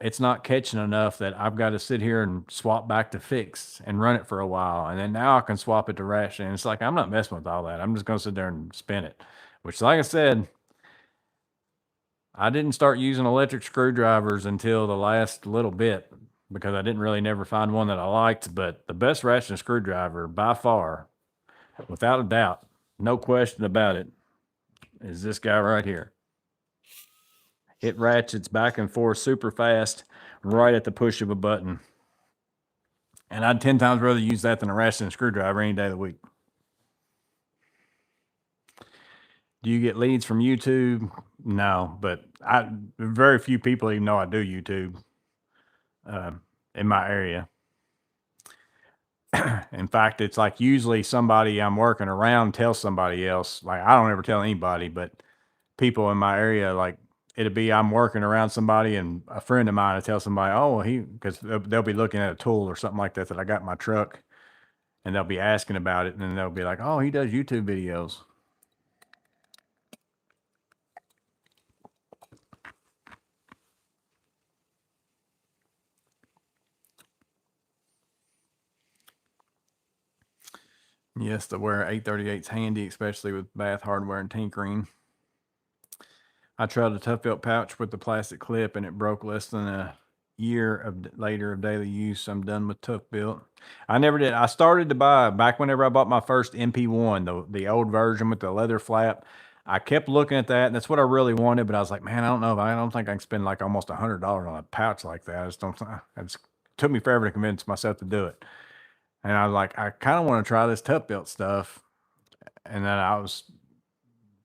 it's not catching enough that I've got to sit here and swap back to fixed and run it for a while. And then now I can swap it to ratchet. And it's like, I'm not messing with all that. I'm just going to sit there and spin it, which like I said, I didn't start using electric screwdrivers until the last little bit because I didn't really never find one that I liked. But the best ratchet and screwdriver by far, without a doubt, no question about it, is this guy right here. It ratchets back and forth super fast right at the push of a button. And I'd 10 times rather use that than a ratchet and screwdriver any day of the week. Do you get leads from YouTube? No, but very few people even know I do YouTube in my area. In fact, it's like usually somebody I'm working around tells somebody else. Like I don't ever tell anybody, but people in my area, like it'll be I'm working around somebody and a friend of mine will tell somebody, oh, because they'll be looking at a tool or something like that I got in my truck, and they'll be asking about it, and then they'll be like, oh, he does YouTube videos. Yes, the Ware 838's handy, especially with bath hardware and tinkering. I tried a Tough Built pouch with the plastic clip and it broke less than a year later of daily use. I'm done with Tough Built. I never did. I started to buy back whenever I bought my first MP1, the old version with the leather flap. I kept looking at that, and that's what I really wanted. But I was like, man, I don't think I can spend like almost $100 on a pouch like that. I just don't. It took me forever to convince myself to do it. And I was like, I kind of want to try this Tough Built stuff. And then I was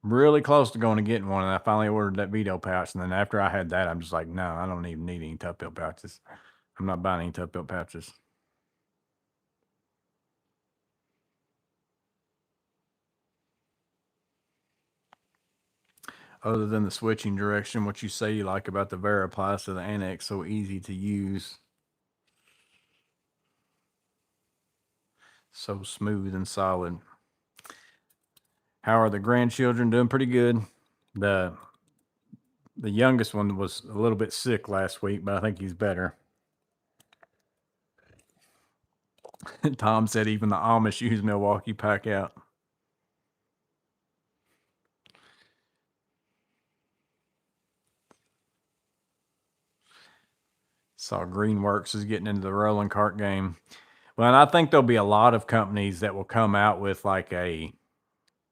really close to going to getting one, and I finally ordered that Vito pouch. And then after I had that, I'm just like, no, I don't even need any Tough Built pouches. I'm not buying any Tough Built pouches. other than the switching direction, what you say you like about the Variplies to the Annex, so easy to use. So smooth and solid. How are the grandchildren? Doing pretty good. The youngest one was a little bit sick last week, but I think he's better. Tom said even the Amish use Milwaukee Pack Out. Saw Greenworks is getting into the rolling cart game. Well, and I think there'll be a lot of companies that will come out with like a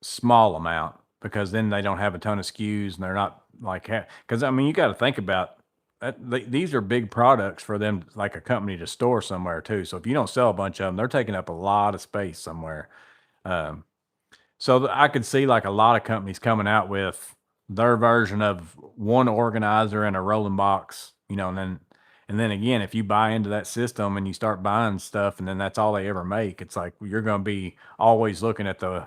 small amount, because then they don't have a ton of SKUs and they're not like, because I mean, you got to think about that. These are big products for them, like a company to store somewhere too. So if you don't sell a bunch of them, they're taking up a lot of space somewhere. So I could see like a lot of companies coming out with their version of one organizer and a rolling box, and then again, if you buy into that system and you start buying stuff and then that's all they ever make, it's like you're going to be always looking at the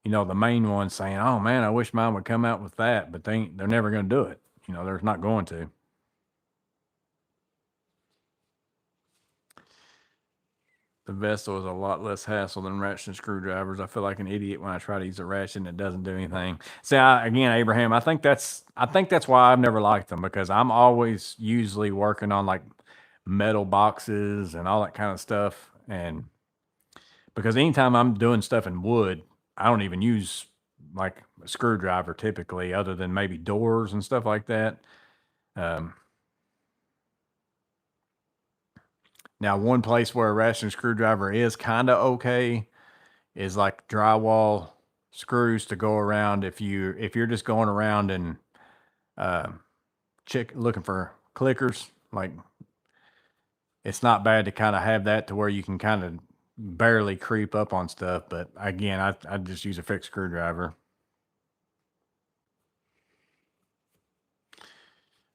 main one saying, "Oh man, I wish mine would come out with that," but they're never going to do it. They're not going to. The Vestal is a lot less hassle than ratcheting screwdrivers. I feel like an idiot when I try to use a ratchet and it doesn't do anything. See, again, Abraham, I think that's why I've never liked them, because I'm always usually working on like metal boxes and all that kind of stuff. And because anytime I'm doing stuff in wood, I don't even use like a screwdriver typically, other than maybe doors and stuff like that. Now, one place where a ratchet screwdriver is kind of okay is like drywall screws to go around if you're just going around and looking for clickers. Like, it's not bad to kind of have that to where you can kind of barely creep up on stuff. But again, I just use a fixed screwdriver.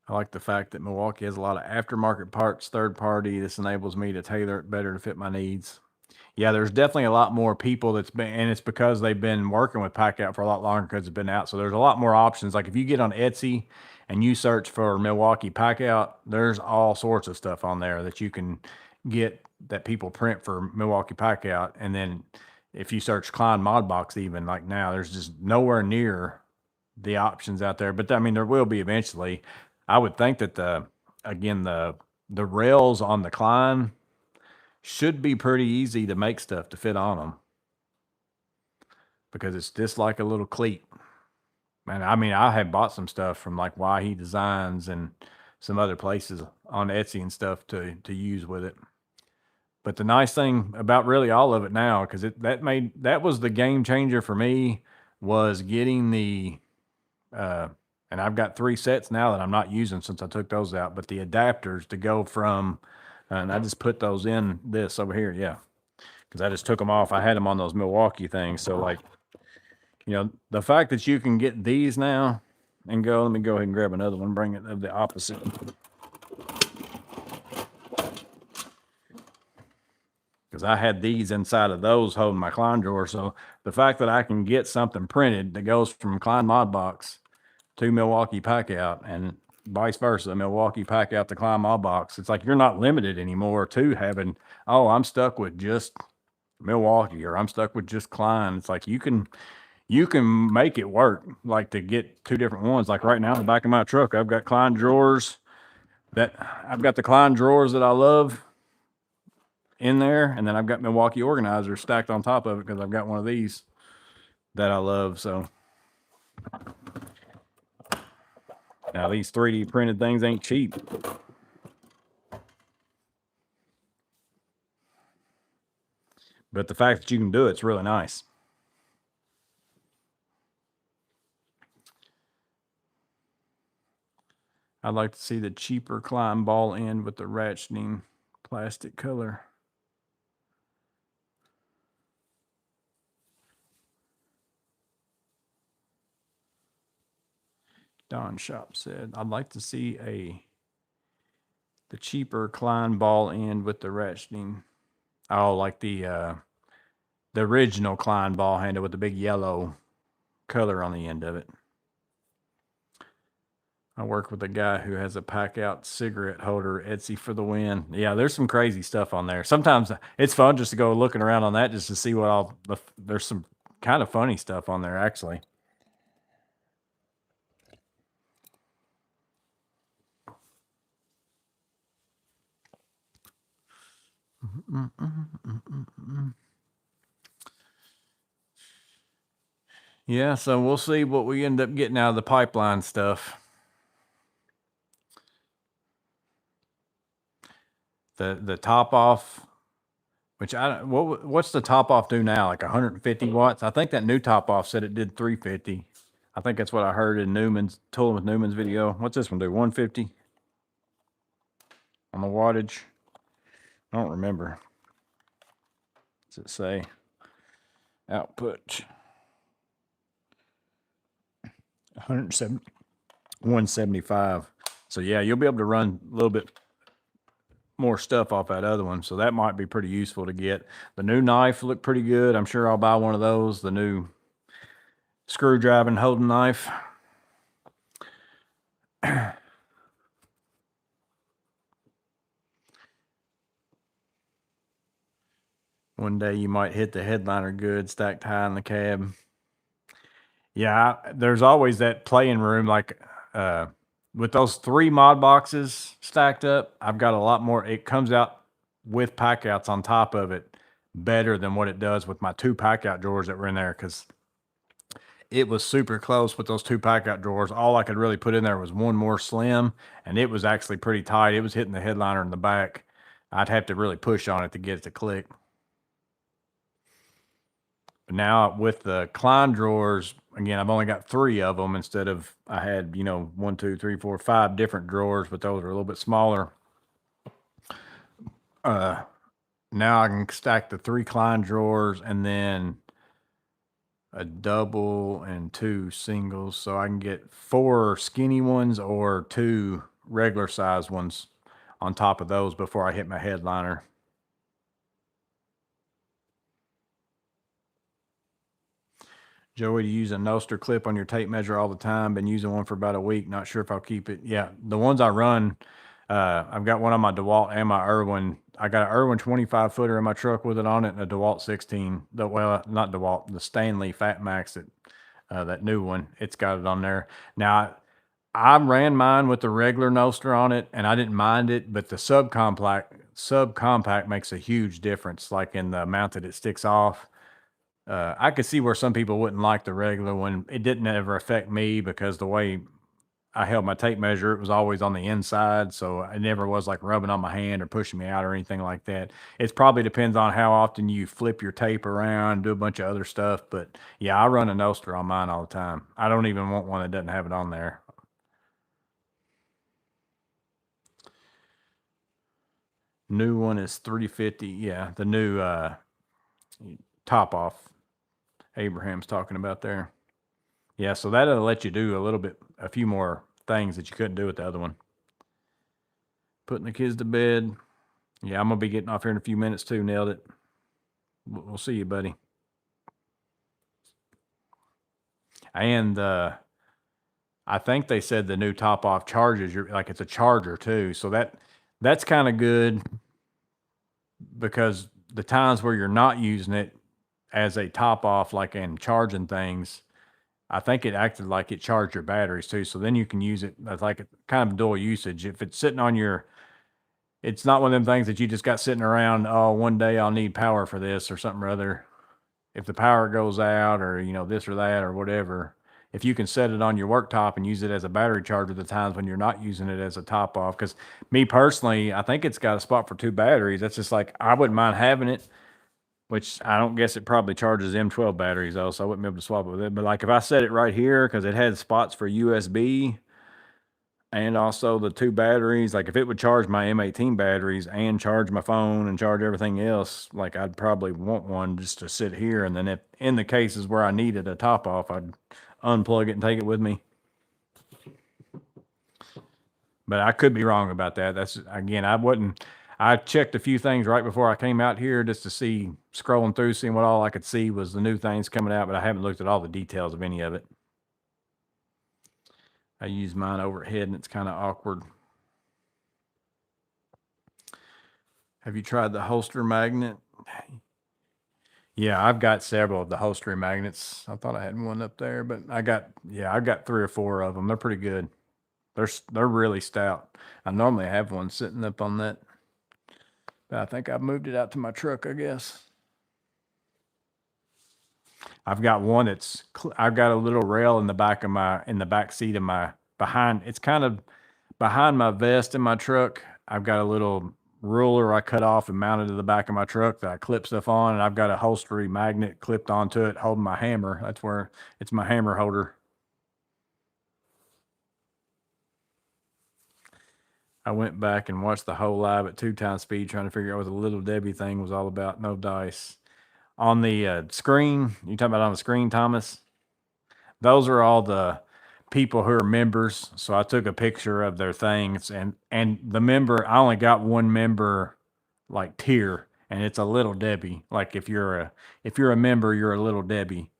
I like the fact that Milwaukee has a lot of aftermarket parts, third party. This enables me to tailor it better to fit my needs. Yeah, there's definitely a lot more people and it's because they've been working with Pack Out for a lot longer because it's been out. So there's a lot more options. Like if you get on Etsy and you search for Milwaukee Pack Out, there's all sorts of stuff on there that you can get that people print for Milwaukee Pack Out. And then if you search Klein Mod Box, even like now, there's just nowhere near the options out there. But I mean, there will be eventually. I would think that the rails on the Klein should be pretty easy to make stuff to fit on them, because it's just like a little cleat. And I mean, I have bought some stuff from like Why Designs and some other places on Etsy and stuff to use with it. But the nice thing about really all of it now, because that was the game changer for me, was getting the and I've got 3 sets now that I'm not using since I took those out, but the adapters to go from, and I just put those in this over here, yeah, because I just took them off. I had them on those Milwaukee things, so like, the fact that you can get these now and go, let me go ahead and grab another one, bring it of the opposite. Because I had these inside of those holding my Klein drawer, so the fact that I can get something printed that goes from Klein Mod Box to Milwaukee Pack Out and vice versa, Milwaukee Pack Out to Klein Mod Box, it's like you're not limited anymore to having, oh, I'm stuck with just Milwaukee or I'm stuck with just Klein. It's like you can make it work, like to get 2 different ones. Like right now in the back of my truck, I've got Klein drawers I've got the Klein drawers that I love in there, and then I've got Milwaukee organizers stacked on top of it because I've got one of these that I love. So now these 3D printed things ain't cheap. But the fact that you can do it's really nice. I'd like to see the cheaper Klein ball end with the ratcheting plastic color. Don Shop said, I'd like to see the cheaper Klein ball end with the ratcheting. Oh, like the original Klein ball handle with the big yellow color on the end of it. I work with a guy who has a pack out cigarette holder, Etsy for the win. Yeah, there's some crazy stuff on there. Sometimes it's fun just to go looking around on that just to see what all there's some kind of funny stuff on there actually. Yeah, so we'll see what we end up getting out of the pipeline stuff. The top off, which what's the top off do now? Like 150 watts? I think that new top off said it did 350. I think that's what I heard in Tooling with Newman's video. What's this one do? 150 on the wattage? I don't remember. Does it say output? 175. So yeah, you'll be able to run a little bit more stuff off that other one. So that might be pretty useful to get. The new knife looked pretty good. I'm sure I'll buy one of those. The new screwdriver and holding knife. One day you might hit the headliner good stacked high in the cab. Yeah, there's always that playing room. Like with those 3 mod boxes stacked up, I've got a lot more. It comes out with pack outs on top of it better than what it does with my 2 pack out drawers that were in there, because it was super close with those 2 pack out drawers. All I could really put in there was one more slim, and it was actually pretty tight. It was hitting the headliner in the back. I'd have to really push on it to get it to click. But now with the Klein drawers, again, I've only got 3 of them instead of I had, 1, 2, 3, 4, 5 different drawers, but those are a little bit smaller. Now I can stack the 3 Klein drawers and then a double and 2 singles. So I can get 4 skinny ones or 2 regular size ones on top of those before I hit my headliner. Joey, do you use a Noster clip on your tape measure all the time? Been using one for about a week. Not sure if I'll keep it. Yeah, the ones I run, I've got one on my DeWalt and my Irwin. I got an Irwin 25 footer in my truck with it on it, and a DeWalt 16. Well, not DeWalt, the Stanley Fat Max, that new one. It's got it on there. Now, I ran mine with the regular Noster on it, and I didn't mind it, but the subcompact makes a huge difference, like in the amount that it sticks off. I could see where some people wouldn't like the regular one. It didn't ever affect me because the way I held my tape measure, it was always on the inside. So it never was like rubbing on my hand or pushing me out or anything like that. It probably depends on how often you flip your tape around, do a bunch of other stuff. But yeah, I run a Noster on mine all the time. I don't even want one that doesn't have it on there. New one is 350. Yeah, the new top off Abraham's talking about there. Yeah, so that'll let you do a few more things that you couldn't do with the other one. Putting the kids to bed. Yeah, I'm going to be getting off here in a few minutes too. Nailed it. We'll see you, buddy. And I think they said the new top off charges, like it's a charger too. So that's kind of good, because the times where you're not using it as a top off, like in charging things, I think it acted like it charged your batteries too. So then you can use it as like a kind of dual usage. If it's sitting on it's not one of them things that you just got sitting around, oh, one day I'll need power for this or something or other. If the power goes out or, this or that or whatever, if you can set it on your worktop and use it as a battery charger the times when you're not using it as a top off. Because me personally, I think it's got a spot for 2 batteries. That's just like, I wouldn't mind having it, which I don't guess it probably charges M12 batteries though, so I wouldn't be able to swap it with it. But like if I set it right here, because it had spots for USB and also the 2 batteries, like if it would charge my M18 batteries and charge my phone and charge everything else, like I'd probably want one just to sit here. And then if in the cases where I needed a top off, I'd unplug it and take it with me. But I could be wrong about that. That's, again, I checked a few things right before I came out here just to see, scrolling through, seeing what all I could see was the new things coming out, but I haven't looked at all the details of any of it. I use mine overhead and it's kind of awkward. Have you tried the holster magnet? Yeah, I've got several of the holster magnets. I thought I had one up there, but I've got 3 or 4 of them. They're pretty good. They're really stout. I normally have one sitting up on that, but I think I've moved it out to my truck, I guess. I've got one I've got a little rail in the back seat of my behind. It's kind of behind my vest in my truck. I've got a little ruler I cut off and mounted to the back of my truck that I clip stuff on, and I've got a holstery magnet clipped onto it holding my hammer. That's where it's my hammer holder. I went back and watched the whole live at 2 times speed trying to figure out what the Little Debbie thing was all about. No dice. On the screen, you talking about on the screen, Thomas? Those are all the people who are members. So I took a picture of their things, and the member, I only got one member like tier, and it's a Little Debbie. Like if you're a member, you're a Little Debbie.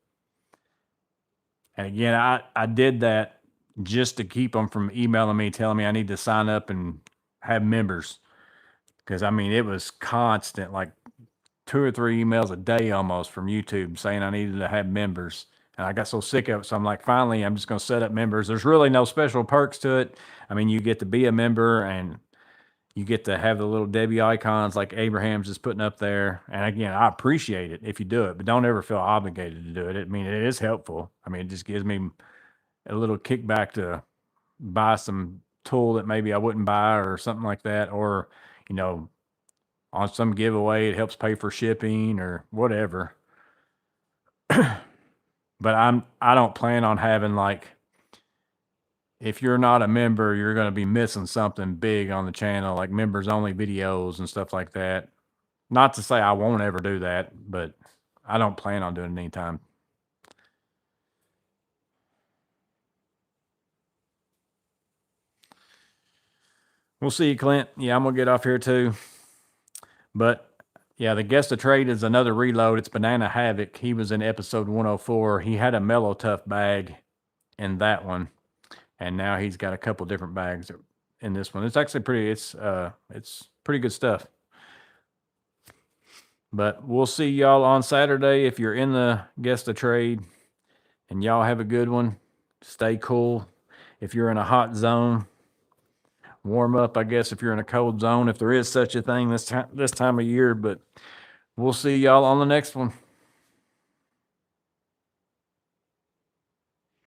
And again, I did that just to keep them from emailing me telling me I need to sign up and have members. Because I mean, it was constant, like 2 or 3 emails a day almost from YouTube saying I needed to have members. And I got so sick of it. So I'm like, finally, I'm just going to set up members. There's really no special perks to it. I mean, you get to be a member and you get to have the Little Debbie icons like Abraham's is putting up there. And again, I appreciate it if you do it, but don't ever feel obligated to do it. I mean, it is helpful. I mean, it just gives me a little kickback to buy some tool that maybe I wouldn't buy or something like that. Or, you know, on some giveaway, it helps pay for shipping or whatever. But I don't plan on having, like, if you're not a member, you're going to be missing something big on the channel, like members only videos and stuff like that. Not to say I won't ever do that, but I don't plan on doing it anytime. We'll see you, Clint. Yeah, I'm going to get off here too. But yeah, the guest of trade is another reload. It's Banana Havoc. He was in episode 104. He had a Mellow Tough bag in that one, and now he's got a couple different bags in this one. It's actually it's pretty good stuff. But we'll see y'all on Saturday if you're in the guest of trade, and y'all have a good one. Stay cool. If you're in a hot zone, warm up, I guess, if you're in a cold zone, if there is such a thing this time of year. But we'll see y'all on the next one.